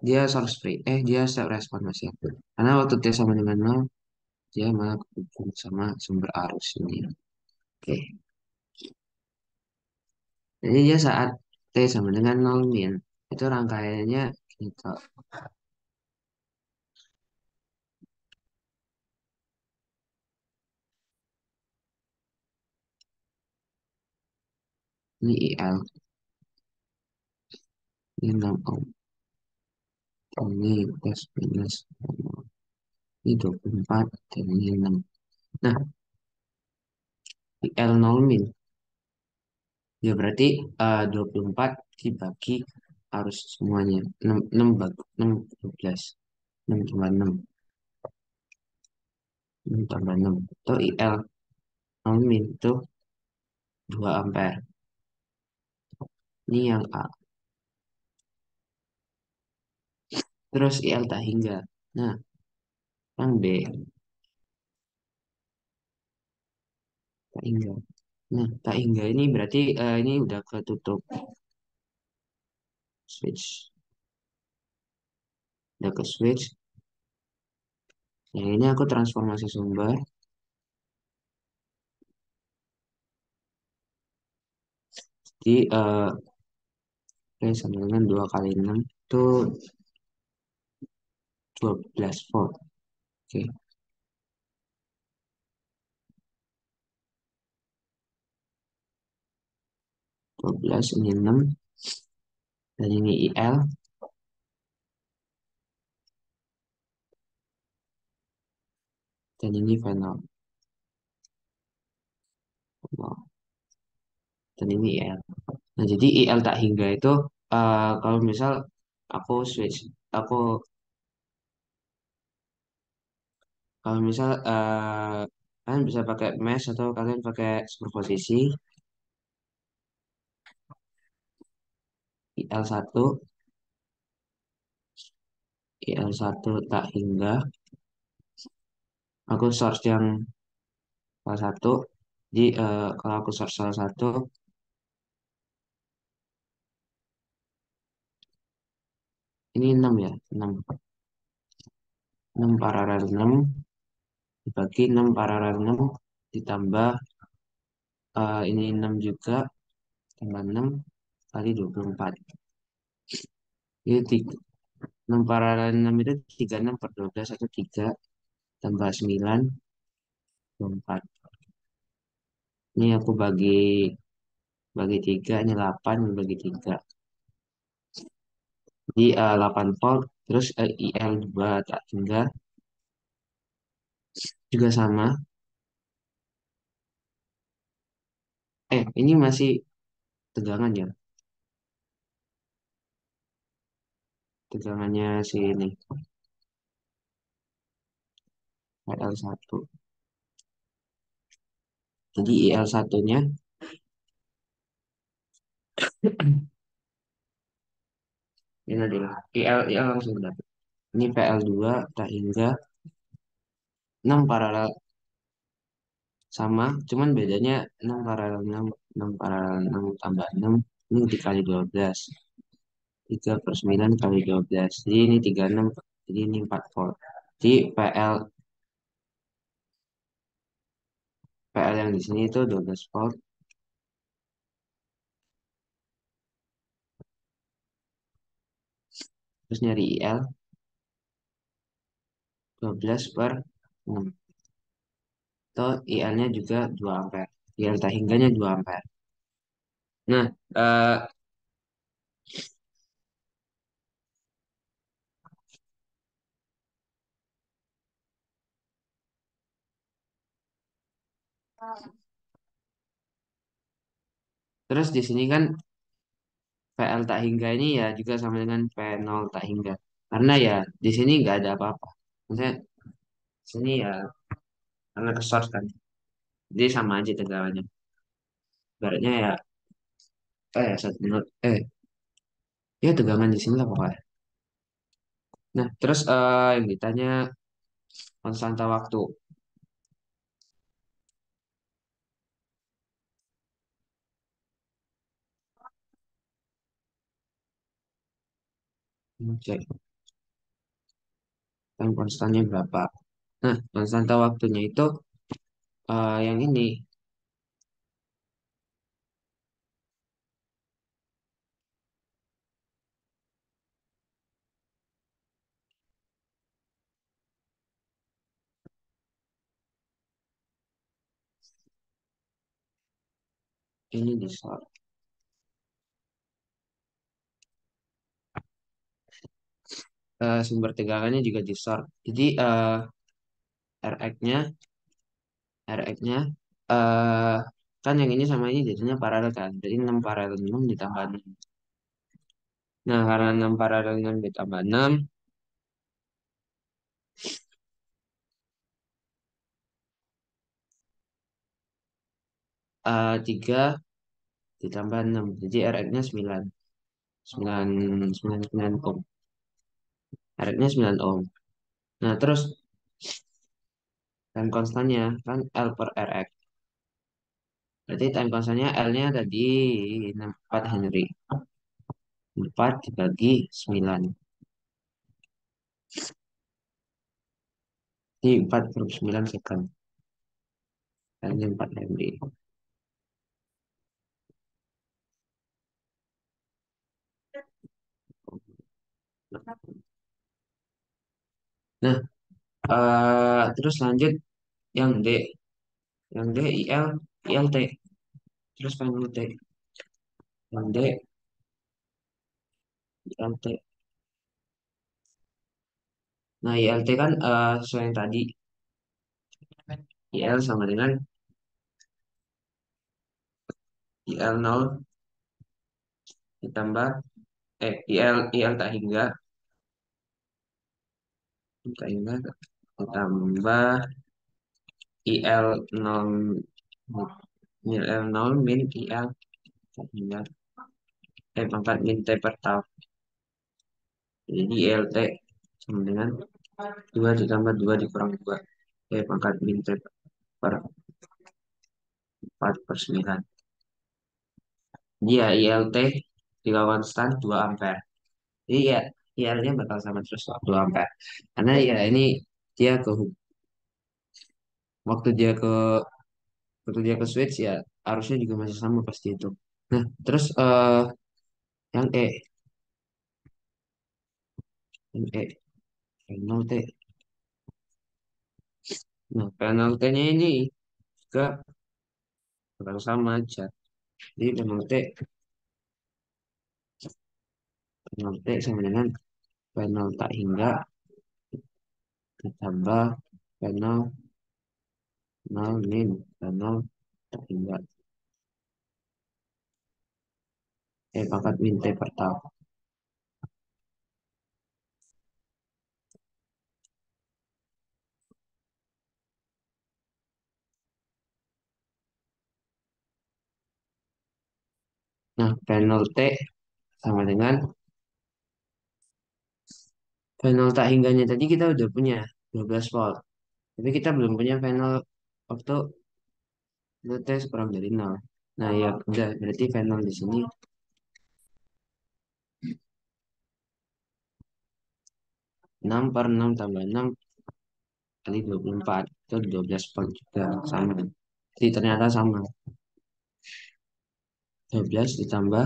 Dia source free. Dia step respon masih. Karena waktu T sama dengan 0, dia malah kehubung sama sumber arus ini. Oke. Jadi dia saat T sama dengan 0 min, itu rangkaiannya gitu. Ini IL, ini 6 ohm, ini plus minus, ini 24, dan ini 6. Nah, IL 0 min, ya berarti 24 dibagi arus semuanya. 6, 6, 6, 12, 6 tambah 6, 6 tambah 6. Itu IL 0 min, itu 2 ampere. Ini yang A. Terus IL tak hingga. Nah, yang B, tak hingga. Nah, tak hingga ini berarti ini udah ketutup switch. Udah ke switch. Yang ini aku transformasi sumber. Di sama dengan 2 kali 6 itu 12 volt. Oke, 12 ini 6 dan ini IL dan ini V0 dan ini IL. Nah, jadi IL tak hingga itu kalau misal aku switch, aku kalau misal kalian bisa pakai mesh atau kalian pakai superposisi. IL1, IL1 tak hingga. Aku source yang salah satu. Jadi kalau aku source salah satu, ini 6 ya, 6, 6 paralel 6 dibagi 6 paralel 6 ditambah ini 6 juga tambah 6 kali 24. Ini 3, 6 paralel 6 itu 36 per 12 atau 3 tambah 9, 24. Ini aku bagi 3, ini 8 bagi 3. Jadi 8 volt, terus IL2 tak hingga juga sama. Ini masih tegangan ya, tegangannya si ini, IL1. Jadi IL1-nya, ini adalah IL langsung dapat. Ini PL2 tak hingga 6 paralel sama, cuman bedanya 6 paralel 6, 6 paralel 6 tambah 6, ini dikali 12. 3 per 9 kali 12. Jadi ini 36, jadi ini 4 volt. Jadi PL yang di sini itu 12 volt. Terus nyari IL 12 per 6. Atau IL-nya juga 2 ampere. IL tak hingganya 2 ampere. Nah, terus di sini kan PL tak hingga ini ya juga sama dengan P0 tak hingga. Karena ya di sini nggak ada apa-apa. Maksudnya di sini ya karena ke source kan. Jadi sama aja tegangannya. Baratnya ya satu menit ya tegangan di sini lah pokoknya. Nah, terus yang ditanya konstanta waktu. Cek yang konstannya berapa. Nah, konstanta waktunya itu yang ini ini di sort. Sumber tegangannya juga di sort. Jadi Rx-nya Rx-nya eh kan yang ini sama ini jadinya paralel kan. Jadi 6 paralel 6 ditambah 6. Nah, karena 6 paralel 6 ditambah 6, 3 ditambah 6. Jadi Rx-nya 9. 9, 9, 9 ohm. Rx-nya 9 ohm. Nah, terus time konstannya kan L per Rx. Berarti time konstannya L-nya ada di 4 Henry. 4 dibagi 9. Di 4 per 9 second. L-nya 4 Henry. Nah, terus lanjut yang D. Yang D IL, ILT. Terus final T. Yang D ILT. Nah, ILT kan sesuai yang tadi. IL sama dengan IL0 ditambah IL tak hingga ditambah IL0 IL0 min IL tak hingga pangkat min T per tau. Jadi ILT sama dengan 2 ditambah 2 dikurang 2. Pangkat min T per 4 per 9. Dia ILT jika konstan 2 ampere. Jadi ya IL-nya bakal sama terus 2 ampere. Karena ya ini dia ke waktu dia ke waktu dia ke switch ya arusnya juga masih sama pasti itu. Nah, terus yang yang penalti. Nah, penaltinya ini juga bakal sama aja. Jadi penalti sama dengan penal tak hingga ditambah penal 0 min penal tak hingga pangkat min T per tau. Nah, penal T sama dengan penal tak hingganya tadi kita udah punya 12 volt. Tapi kita belum punya penal waktu T kurang dari 0. Nah, ya udah berarti penal di sini 6 per 6 tambah 6 kali 24 itu 12 volt juga sama. Jadi ternyata sama. 12 ditambah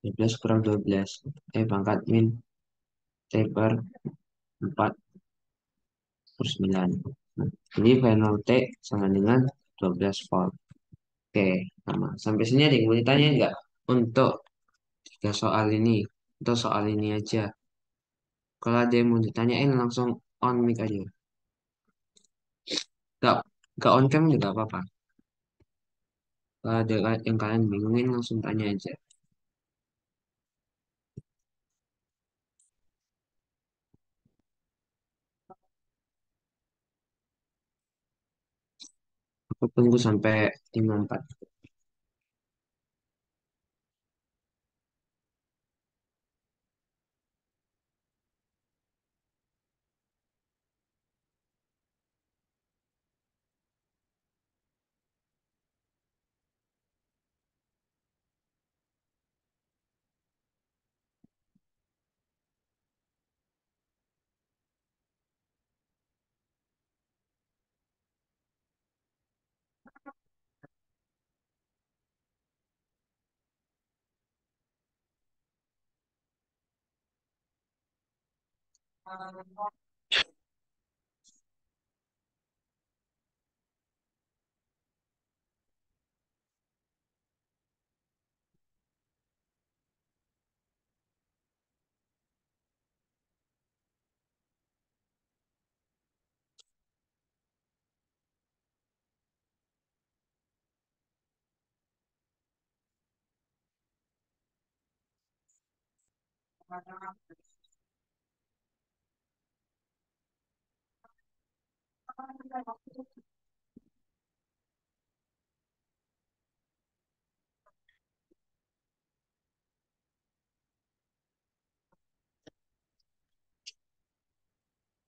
12 kurang 12. Pangkat min T per 4 per 9. Nah, jadi final T sama dengan 12 volt. Oke, sama. Sampai sini ada yang mau ditanya nggak? Untuk tiga soal ini. Untuk soal ini aja. Kalau ada yang mau ditanyain langsung on mic aja. Nggak, nggak on cam juga apa-apa. Kalau ada yang kalian bingungin langsung tanya aja. Aku tunggu sampai 54.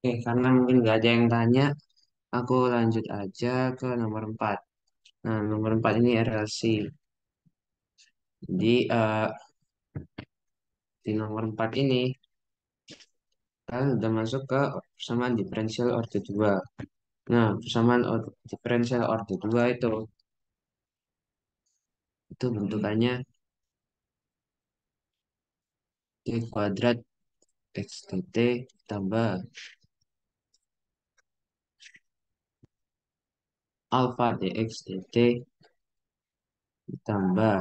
Oke, karena mungkin nggak ada yang tanya, aku lanjut aja ke nomor 4. Nah, nomor 4 ini RLC. Jadi, di nomor 4 ini, kalian udah masuk ke persamaan diferensial order 2. Nah, diferensial order 2 itu bentukannya D kuadrat X dt tambah alfa dx dt ditambah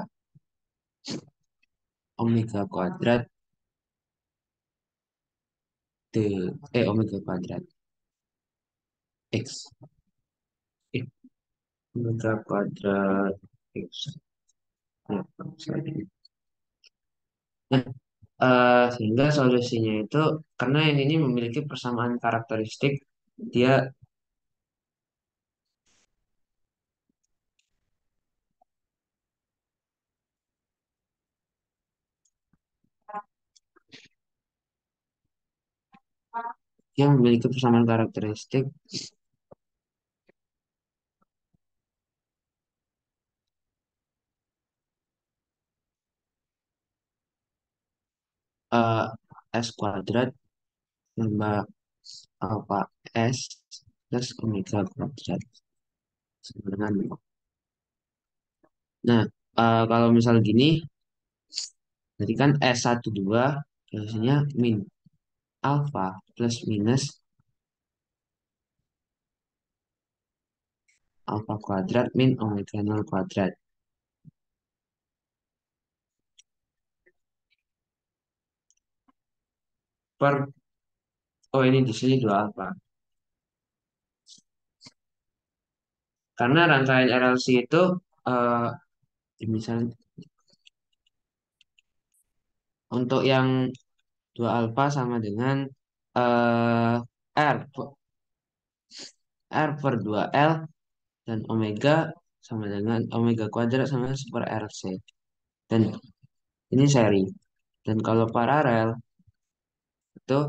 omega kuadrat omega kuadrat X. Eh, omega kuadrat X. Ya, sorry. Nah, sehingga solusinya itu karena yang ini memiliki persamaan karakteristik, dia dia memiliki persamaan karakteristik eh, S kuadrat tambah alfa S plus omega kuadrat sama dengan nol. Nah, kalau misal gini, jadi kan S12 biasanya min alfa plus minus alfa kuadrat min omega nol kuadrat per, oh ini di sini 2 alfa. Karena rangkaian RLC itu eh, misalnya untuk yang 2 alfa sama dengan eh, R, R per 2L dan omega sama dengan omega kuadrat sama super RC. Dan ini seri. Dan kalau paralel itu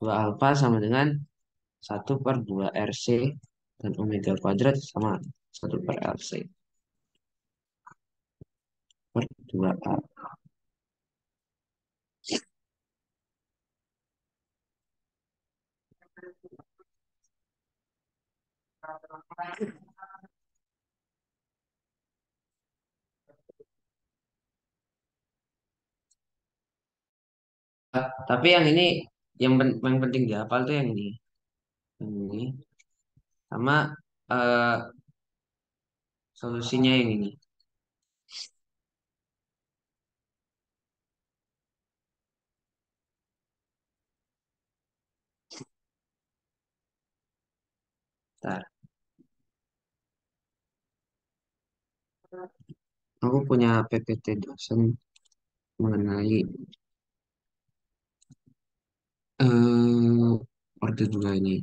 2 alfa sama dengan 1/2 RC dan omega kuadrat sama 1/RC per 2A. Tapi yang ini yang penting dihafal tuh yang ini. Yang ini sama eh, solusinya yang ini. Bentar. Aku punya PPT dosen mengenai order dua ini.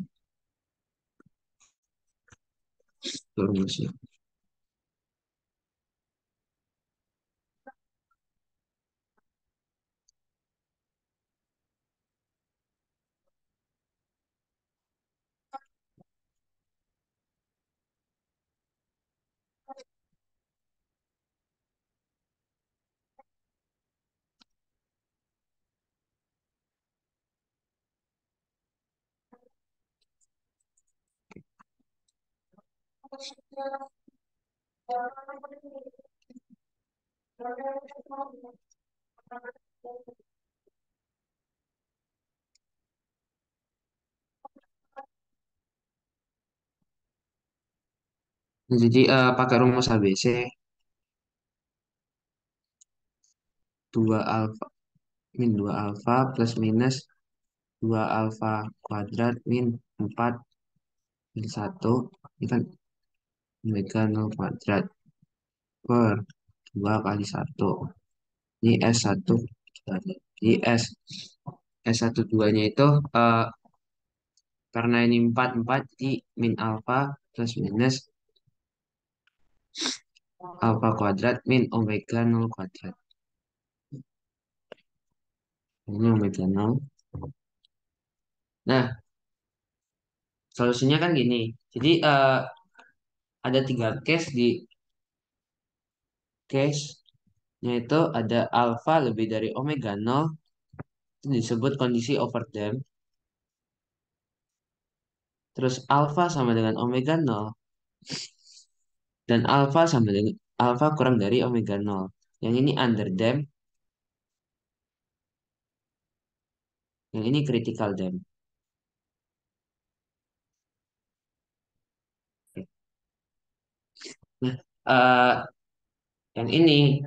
Rumusnya. Nah, jadi pakai rumus ABC 2 alfa min 2 alfa plus minus 2 alfa kuadrat min 4 min 1 ini kan omega nol kuadrat per 2 kali 1 ini S1 Jadi S12-nya itu eh, karena ini 4 4 jadi min alfa plus minus alfa kuadrat min omega nol kuadrat. Ini omega nol. Nah, solusinya kan gini. Jadi ada 3 case di case-nya itu ada alfa lebih dari omega nol, itu disebut kondisi overdamped. Terus alfa sama dengan omega nol dan alfa sama dengan alfa kurang dari omega nol. Yang ini underdamped, yang ini critical damped. Nah, eh, yang ini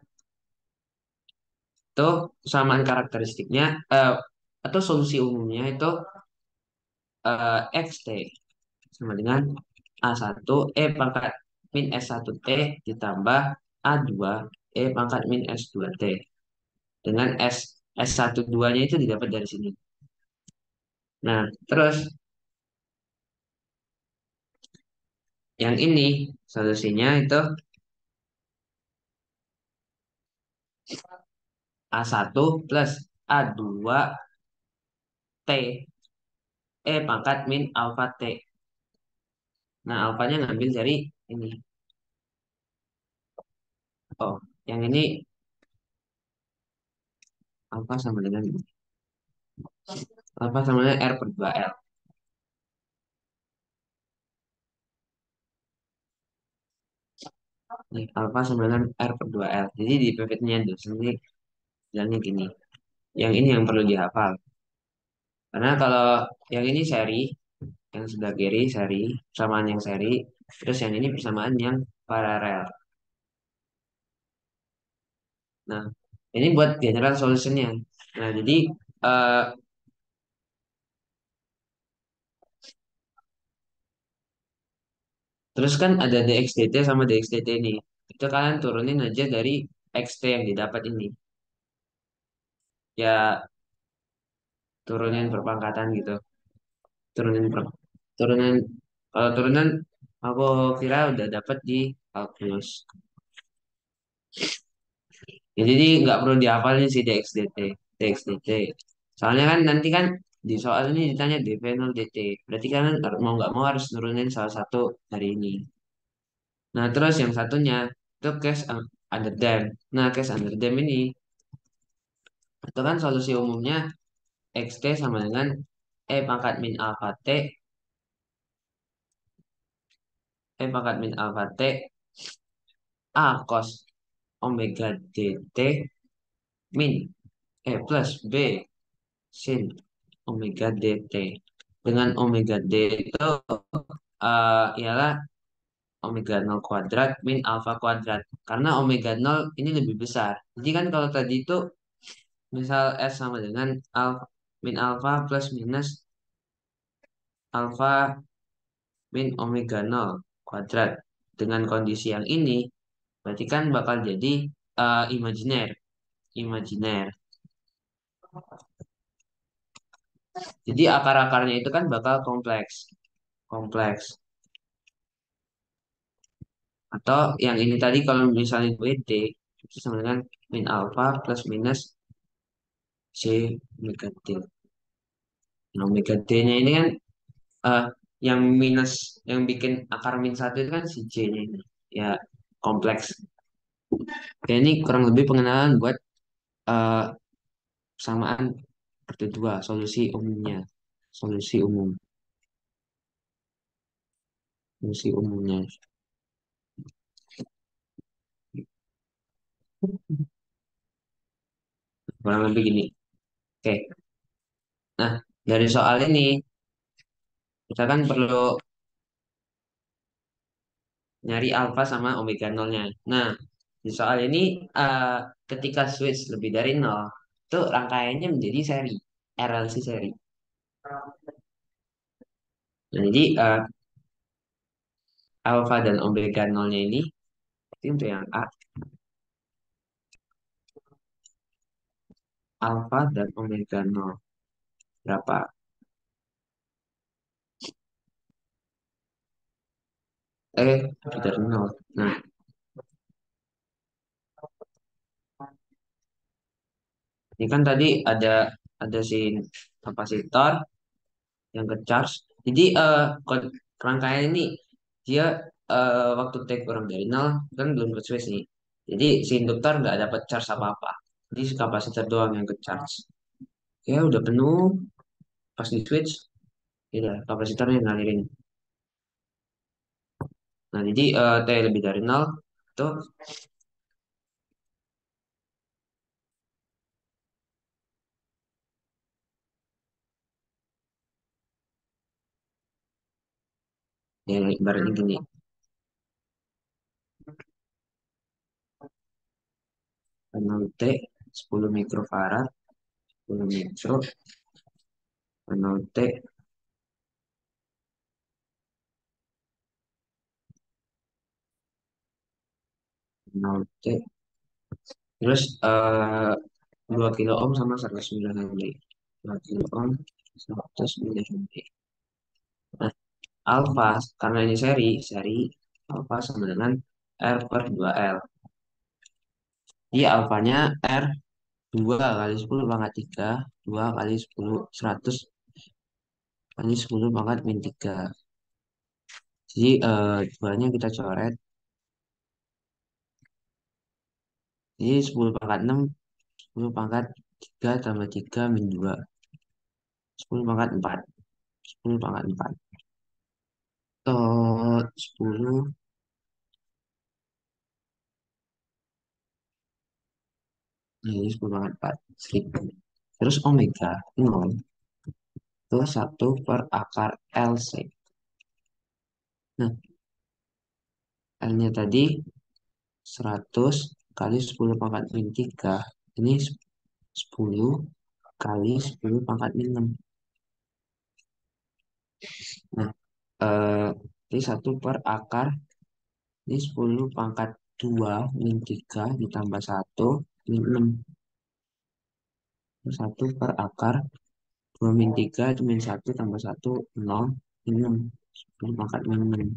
itu kesamaan karakteristiknya atau solusi umumnya itu XT sama dengan A1 pangkat min S1T ditambah A2 pangkat min S2T dengan S12-nya itu didapat dari sini. Nah, terus yang ini solusinya itu A1 plus A2 T pangkat min alfa T. Nah, alfanya ngambil dari ini. Oh, yang ini alfa sama dengan ini. Alfa sama dengan R per 2L. Nih, alfa sama dengan R per 2L. Jadi di pivotnya di sini bilangnya gini. Yang ini yang perlu dihafal. Karena kalau yang ini seri, yang sebelah kiri seri, persamaan yang seri, terus yang ini persamaan yang paralel. Nah, ini buat general solutionnya. Nah, jadi eh, terus kan ada dxdt sama dxdt ini. Itu kalian turunin aja dari xt yang didapat ini. Ya, turunin perpangkatan gitu. Turunin per, turunin kalau turunan aku kira udah dapat di kalkulus. Ya, jadi nggak perlu dihafalin sih dxdt, dxdt. Soalnya kan nanti kan di soal ini ditanya dv nol dt. Berarti kan mau nggak mau harus nurunin salah satu dari ini. Nah, terus yang satunya itu case under dam. Nah, case under dam ini itu kan solusi umumnya xt sama dengan pangkat min alfa t pangkat min alfa t a cos omega dt min plus b sin omega dt. Dengan omega d itu ialah omega nol kuadrat min alfa kuadrat. Karena omega nol ini lebih besar. Jadi kan kalau tadi itu misal S sama dengan alfa min alfa plus minus alfa min omega nol kuadrat. Dengan kondisi yang ini, berarti kan bakal jadi imajiner. Imajiner. Jadi akar-akarnya itu kan bakal kompleks. Kompleks. Atau yang ini tadi kalau misalnya WD itu sama dengan min alfa plus minus C omega T. Nah, omega T-nya ini kan eh, yang minus yang bikin akar min satu itu kan si C-nya ini. Ya kompleks. Ya, ini kurang lebih pengenalan buat eh, persamaan seperti dua solusi umumnya. Solusi umum. Solusi umumnya. Kurang lebih gini. Oke. Nah, dari soal ini kita kan perlu nyari alfa sama omega nolnya. Nah, di soal ini eh, ketika switch lebih dari nol, itu rangkaiannya menjadi seri, RLC seri. Nah, jadi alfa dan omega nolnya ini, itu untuk yang A, alfa dan omega nol. Berapa? Lebih dari nol. Nah, ini kan tadi ada si kapasitor yang ke charge. Jadi rangkaian ini dia waktu T kurang dari nol kan belum ke switch nih. Jadi si induktor nggak dapat charge apa-apa. Jadi si kapasitor doang yang ke charge. Ya udah penuh pas di switch, ya kapasitornya ngalirin. Nah jadi T lebih dari nol tuh ya ibaratnya gini. 0 T 10 mikrofarad 10 mikro 0 T 0 T terus 2 kilo ohm sama 109 Henry 2 kilo ohm 109 Henry. Nah, alfa karena ini seri alfa sama dengan R per 2L. Jadi alfanya R 2 kali 10 pangkat 3 2 kali 10 100 kali 10 pangkat min 3. Jadi 2-nya kita coret. Jadi 10 pangkat 6 10 pangkat 3 tambah 3 min 2 10 pangkat 4 10 pangkat 4 10 jadi 10 pangkat 4 1000. Terus omega 0 itu 1/akar LC. Nah, L-nya tadi 100 kali 10 pangkat min 3. Ini 10 kali 10 pangkat min 6. Nah, eh, ini 1/akar. Ini 10 pangkat 2 min 3 ditambah 1 min 6. 1/akar 2 min 3 itu min 1 tambah 1 0 min 6. 10 pangkat min 6.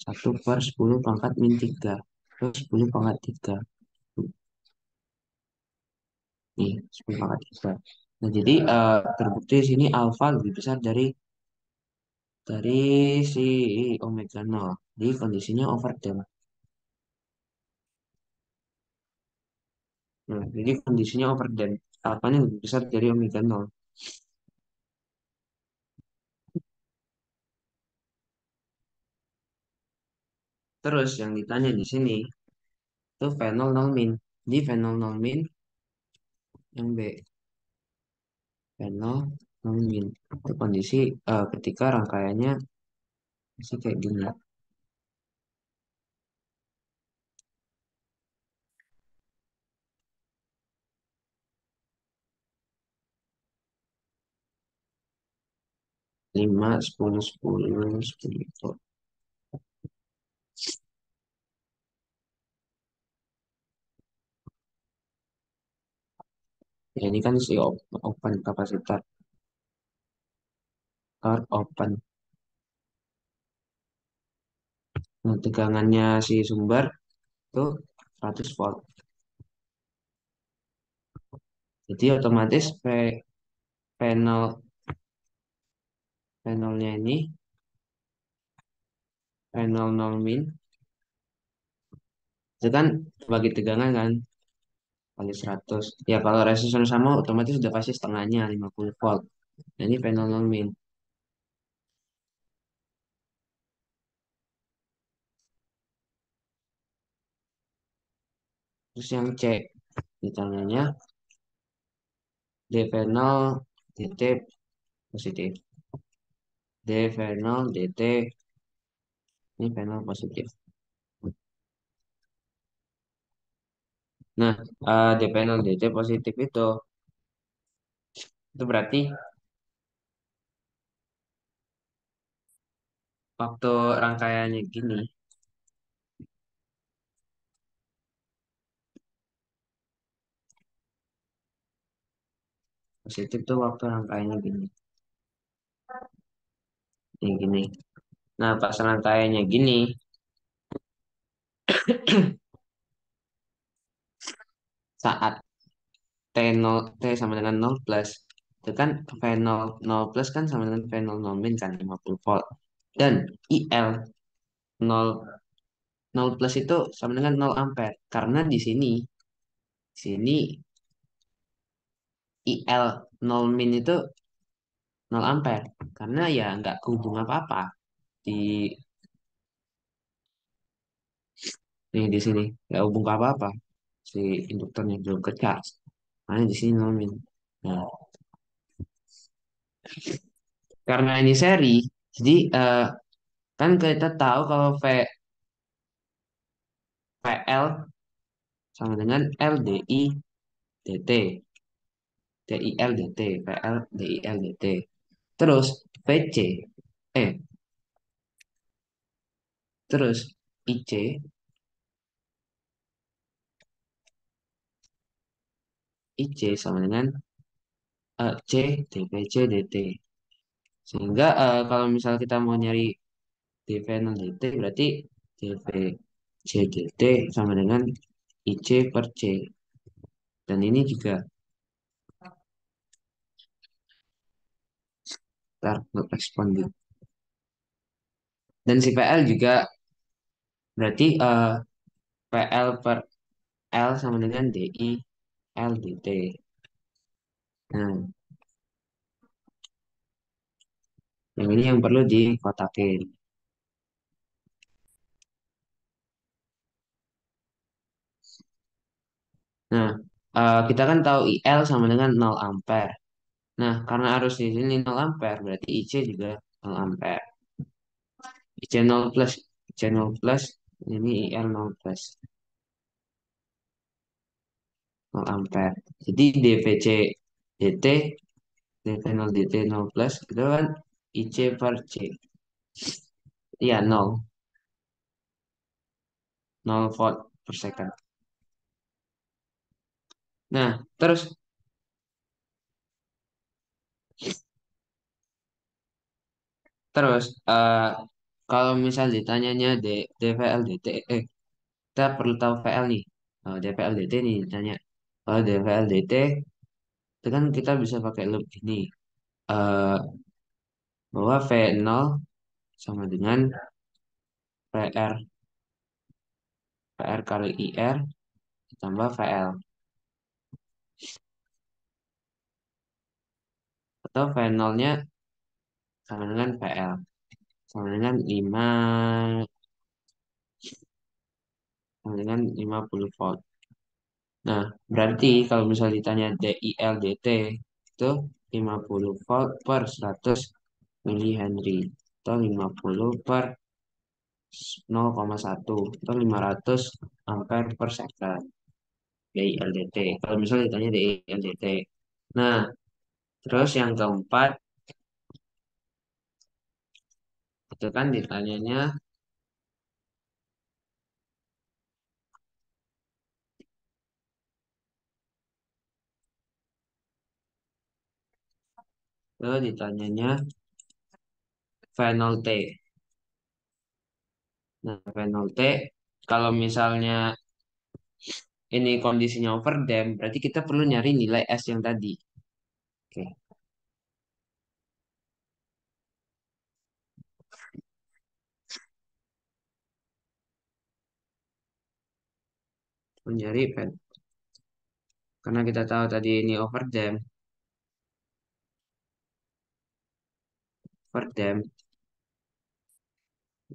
1/10 pangkat min 3. Terus 10 pangkat 3. Nih, 10 pangkat 3. Nah, jadi terbukti di sini alfa lebih besar dari si omega nol. Jadi kondisinya overdamped. Nah, jadi kondisinya overdamped. Alfanya lebih besar dari omega nol. Terus yang ditanya di sini itu V0 nol min. Di V0 nol min yang B. V0 nol min. Itu kondisi ketika rangkaiannya masih kayak gini. 5 10 10 10 itu. Ya, ini kan si open kapasitor or open. Nah, tegangannya si sumber itu 100 volt. Jadi otomatis panel panelnya ini panel nol min itu kan bagi tegangan kan kali 100. Ya kalau resistance sama otomatis udah pasti setengahnya 50 volt. Nah, ini panel nol min. Terus yang C ditanyanya D panel DT positif. D panel DT ini panel positif. Nah, D panel DT positif itu berarti waktu rangkaiannya gini, Positif tuh waktu rangkaiannya gini. Ini gini. Nah, pas rangkaiannya gini, saat T sama dengan 0 plus, itu kan V0 plus kan sama dengan V0 min kan 50 volt. Dan IL 0, 0 plus itu sama dengan 0 ampere. Karena di sini IL 0 min itu 0 ampere. Karena ya nggak kehubung apa-apa. Di di sini nggak hubung ke apa-apa. Si induktornya belum ke charge. Makanya di sini 0 min. Nah, karena ini seri, jadi kan kita tahu kalau VL sama dengan LDI DT, DIL DT, VL DIL DT. Terus VC, eh, terus IC, IC sama dengan C DPC DT. Sehingga kalau misal kita mau nyari dV0 DT berarti dVC DT sama dengan IC per C. Dan ini juga ntar respon gitu. Dan si PL juga berarti PL per L sama dengan DI L dt. Nah, yang ini yang perlu dikotakin. Nah, kita kan tahu IL sama dengan 0 ampere. Nah, karena arus di sini 0 ampere, berarti IC juga 0 ampere. IC 0 plus, IC 0 plus, ini IL 0 plus, 0 ampere. Jadi dVC dt, dV0 dt 0 plus, itu kan IC per C. Iya, 0 volt per second. Nah, terus kalau misal ditanyanya DVL DT, kita perlu tahu VL nih. DVL DT nih ditanya. Kalau DVL DT itu kan kita bisa pakai loop ini. eh Bahwa V0 sama dengan PR kali IR ditambah VL. Atau V0-nya sama dengan VL. Sama dengan 5, sama dengan 50 volt. Nah, berarti kalau misal ditanya DIL DT itu 50 volt per 100 milihenry atau 50 per 0,1 atau 500 ampere per second DIL DT. Kalau misal ditanya DIL DT. Nah, terus yang keempat itu kan ditanyanya ditanyanya V0T. Nah, V0T kalau misalnya ini kondisinya overdamp, berarti kita perlu nyari nilai S yang tadi. Oke, mencari karena kita tahu tadi ini overdamp,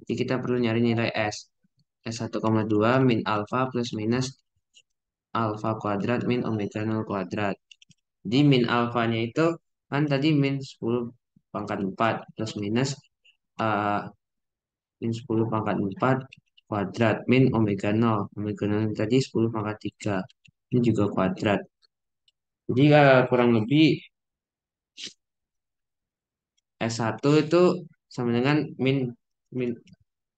jadi kita perlu nyari nilai S. S1,2 min alfa plus minus alfa kuadrat min omega 0 kuadrat. Di min alfanya itu kan tadi min 10 pangkat 4 plus minus eh, min 10 pangkat 4 kuadrat min omega 0. Omega 0 tadi 10 pangkat 3. Ini juga kuadrat. Jadi kurang lebih S1 itu sama dengan min min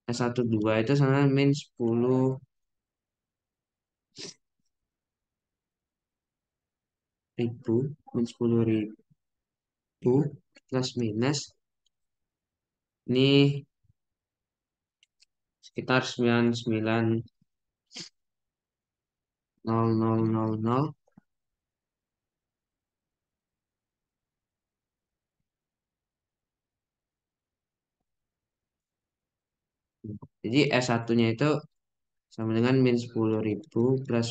S12 itu sama dengan min 10 , ribu min 10.000 plus minus ini sekitar 99.0000. Jadi S1-nya itu sama dengan min 10.000 plus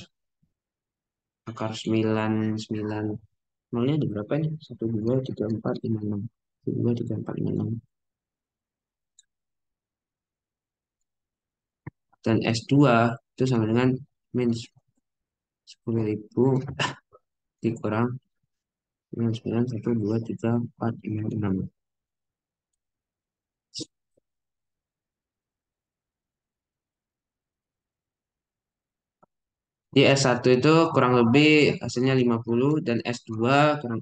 akar 99. Nolnya di berapa nih? 1, 2, 3, 4, 5, 6. 1, 2, 3, 4, 5, 6. Dan S2 itu sama dengan min 10.000 dikurang 99, 1, 2, 3, 4, 5, 6. Di S1 itu kurang lebih hasilnya 50 dan S2 kurang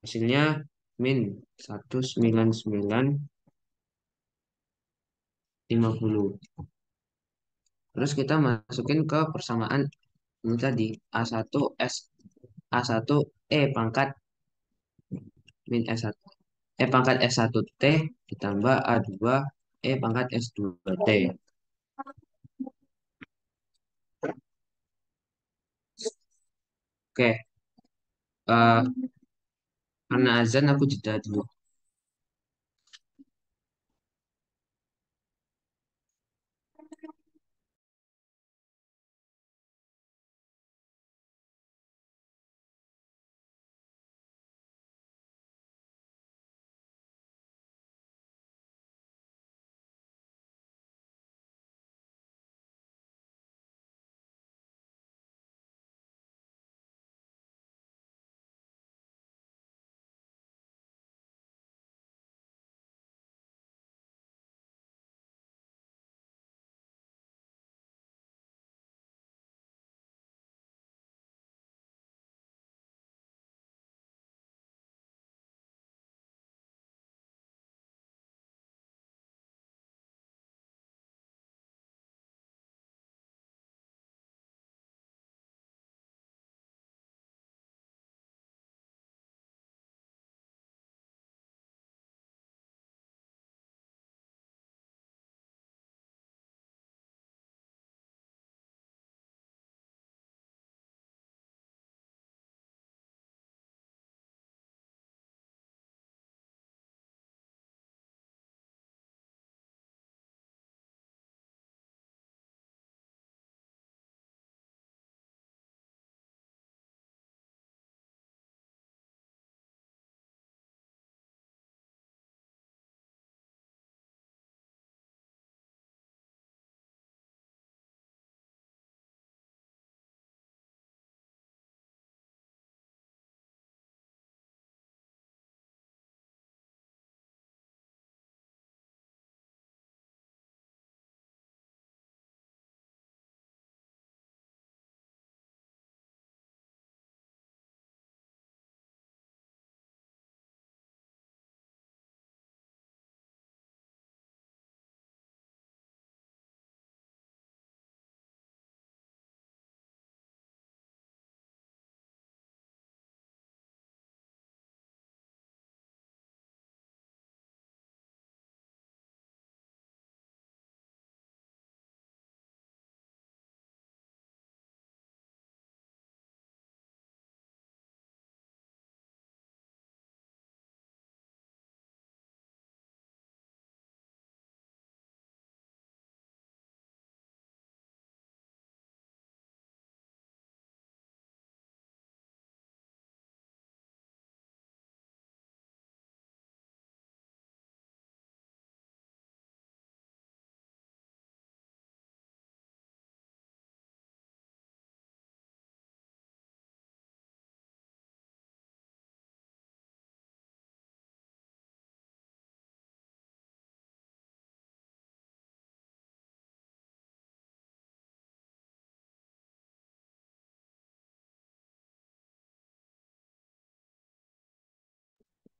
hasilnya min 199,50. Terus kita masukin ke persamaan ini tadi A1 A1 E pangkat min S1 E pangkat S1 T ditambah A2 E pangkat S2 T. Oke, eh, karena azan aku jeda dulu.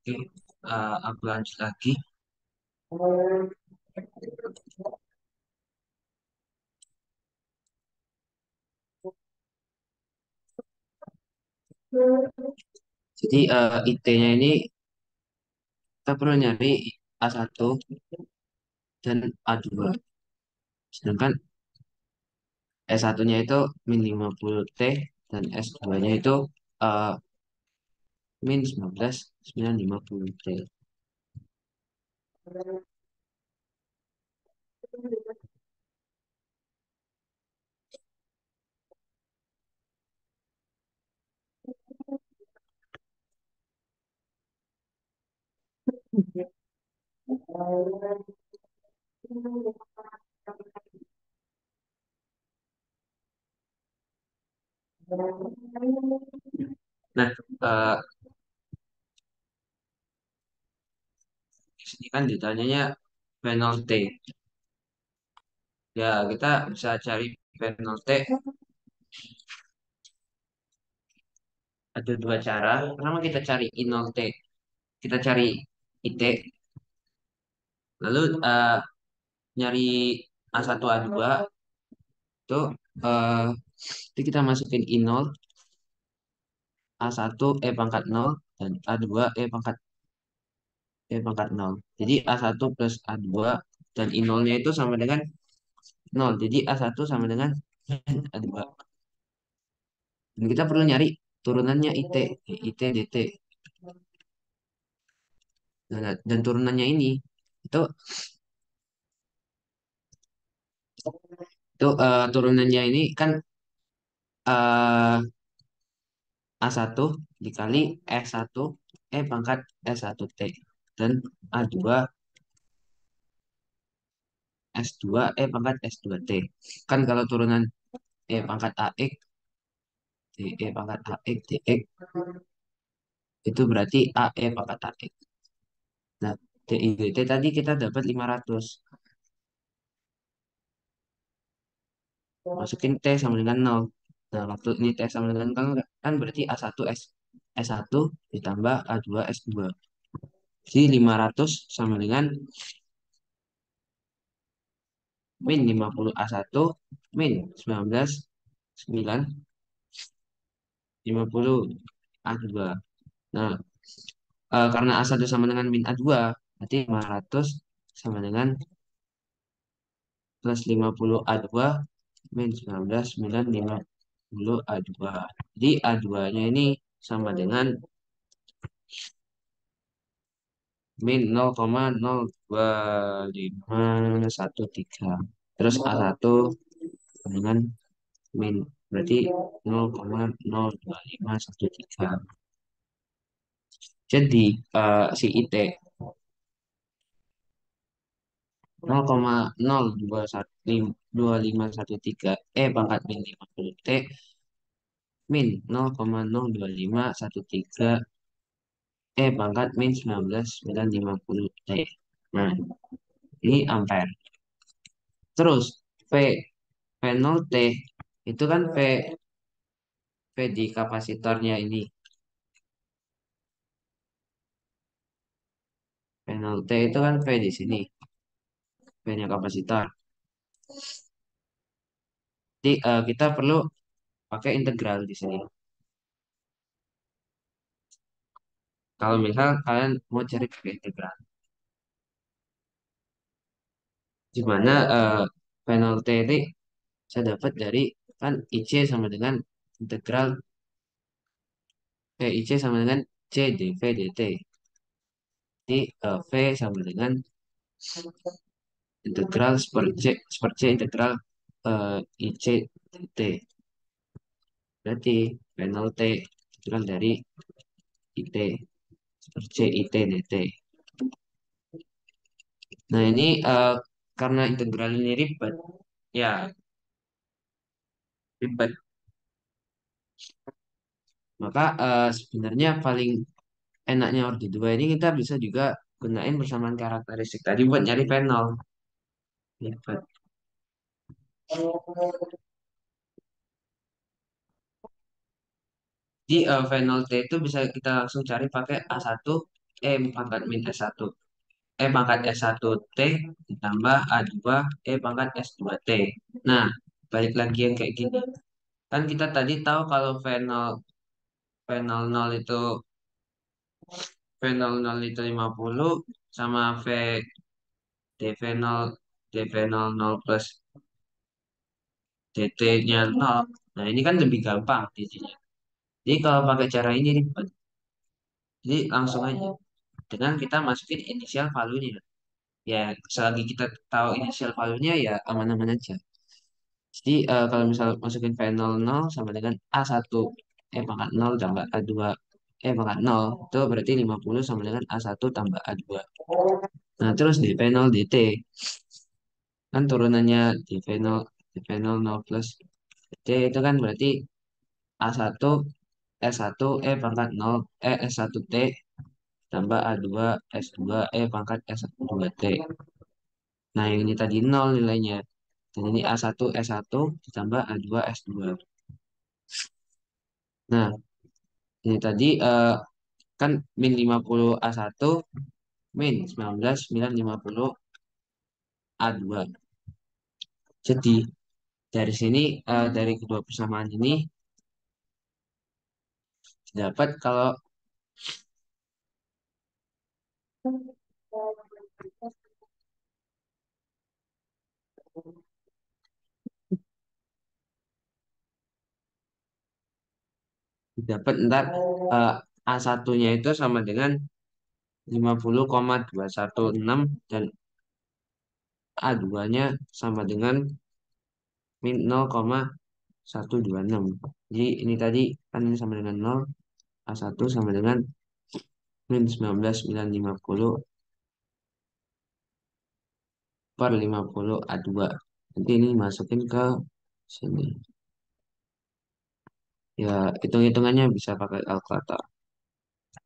Oke, aku lanjut lagi. Jadi IT-nya ini kita perlu nyari A1 dan A2. Sedangkan S1-nya itu min 50 T dan S2-nya itu eh, min 19,950 T. Nah, eh, di sini kan ditanyanya penalti. Ya, kita bisa cari penalti. Ada dua cara. Pertama kita cari I0T. Kita cari IT. Lalu nyari A1 A2 itu eh, itu kita masukin I0, A1 pangkat nol dan A2 pangkat nol. Jadi A1 plus A2 dan I0-nya itu sama dengan nol. Jadi A1 sama dengan A2. Dan kita perlu nyari turunannya IT, IT DT. Dan turunannya ini itu turunannya ini kan eh, A1 dikali S1 pangkat S1T dan A2 S2 pangkat S2T. Kan kalau turunan pangkat AX pangkat AX DX itu berarti pangkat AX. Nah, DIDT tadi kita dapat 500. Masukin T sama dengan nol. Nah, waktu ini T sama dengan nol kan berarti A1 S1 ditambah A2 S2. Jadi 500 sama dengan min 50 A1 min 19 9 50 A2. Nah, karena A1 sama dengan min A2, berarti 500 sama dengan plus 50 A2 min 19 9 50 A2. Jadi A2-nya ini sama dengan min 0,021513. Terus A1 dengan min berarti 0,02513. Jadi si IT 0,0212513 pangkat min 50 T min 0,02513 pangkat min 19,950 T. Nah, ini ampere. Terus P P0 T itu kan P di kapasitornya ini. P0 T itu kan P di sini, P-nya kapasitor. Jadi kita perlu pakai integral di sini. Kalau misal kalian mau cari pakai integral, di mana penalti ini saya dapat dari kan IC sama dengan integral IC sama dengan C dV dt. Jadi V sama dengan integral per C integral IC dt. Berarti penalti integral dari IT per C IT dt. Nah ini karena integral ini ribet, ya ribet. Maka sebenarnya paling enaknya order 2 ini kita bisa juga gunain persamaan karakteristik tadi buat nyari penol. Ribet. Di Venol T itu bisa kita langsung cari pakai A1 pangkat min S1 pangkat S1 T ditambah A2 pangkat S2 T. Nah, balik lagi yang kayak gini. Kan kita tadi tahu kalau Venol Venol nol itu V00 itu 50 sama DV0 DV00 plus DT-nya 0. Nah, ini kan lebih gampang jadinya. Jadi kalau pakai cara ini ribet. Jadi langsung aja. Dengan kita masukin inisial value-nya. Ya, selagi kita tahu inisial value-nya ya aman-aman aja. Jadi kalau misal masukin V00 sama dengan A1 pangkat 0 tambah A2 pangkat 0 itu berarti 50 sama dengan A1 tambah A2. Nah, terus DP0 DT kan turunannya DV0 DV0 0 plus DT itu kan berarti A1 S1 pangkat 0 S1 T tambah A2 S2 pangkat S2 T. Nah, yang ini tadi 0 nilainya. Dan ini A1 S1 ditambah A2 S2. Nah, ini tadi kan min 50 A1 min 19 min 50 A2. Jadi dari sini dari kedua persamaan ini dapat kalau dapat ntar A1-nya itu sama dengan 50,216 dan A2-nya sama dengan min 0,126. Jadi ini tadi kan ini sama dengan 0, A1 sama dengan min 19,950 per 50 A2. Nanti ini masukin ke sini. Ya, hitung-hitungannya bisa pakai kalkulator.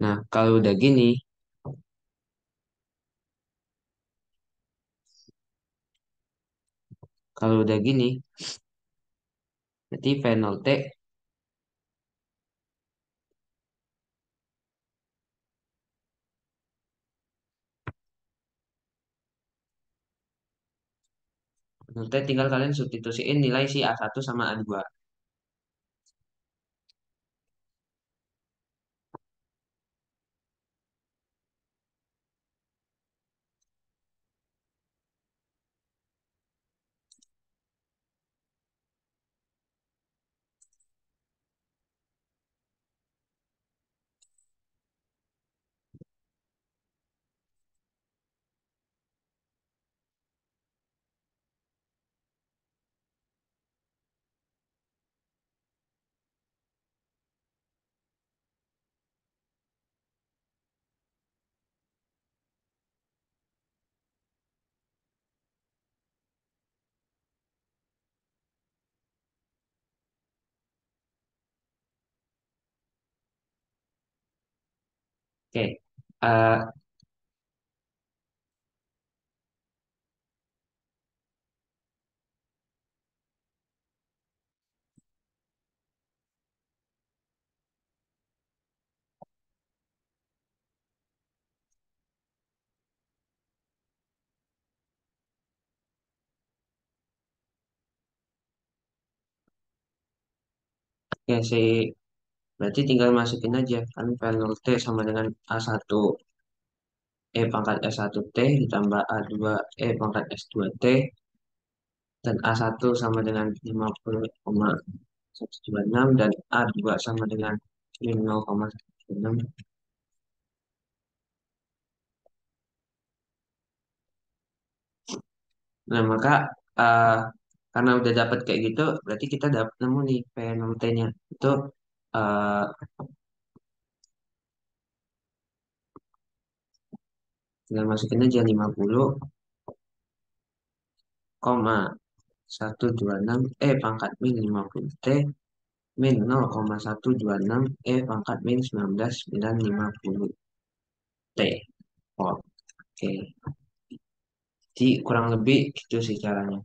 Nah, kalau udah gini, berarti V0T, V0T tinggal kalian substitusiin nilai si A1 sama A2. Oke, berarti tinggal masukin aja kan V0T sama dengan A1 pangkat S1 T ditambah A2 pangkat S2 T dan A1 sama dengan 50,126 dan A2 sama dengan 0,126. Nah, maka eh, karena udah dapat kayak gitu, berarti kita dapat nemu nih P0T-nya. Itu eh, tinggal masukin aja 50,126 pangkat min 50 T min 0,126 pangkat min 19,950 T. Oke, jadi kurang lebih gitu sih caranya.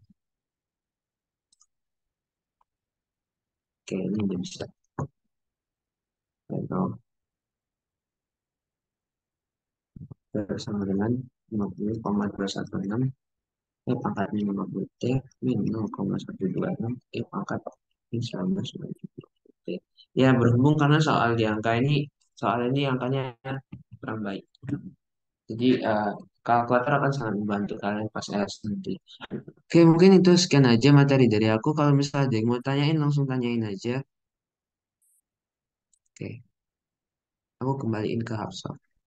Oke, ini udah bisa. Nol sama dengan 50,216 pangkat min 50 T min 0,126 pangkat min 19,950 T. Ya, berhubung karena soal di angka ini, soal ini angkanya kurang baik. Jadi kalkulator akan sangat membantu kalian pas LS nanti. Oke, mungkin itu sekian aja materi dari aku. Kalau misalnya ada yang mau tanyain, langsung tanyain aja. Oke, aku kembaliin ke Hafsa.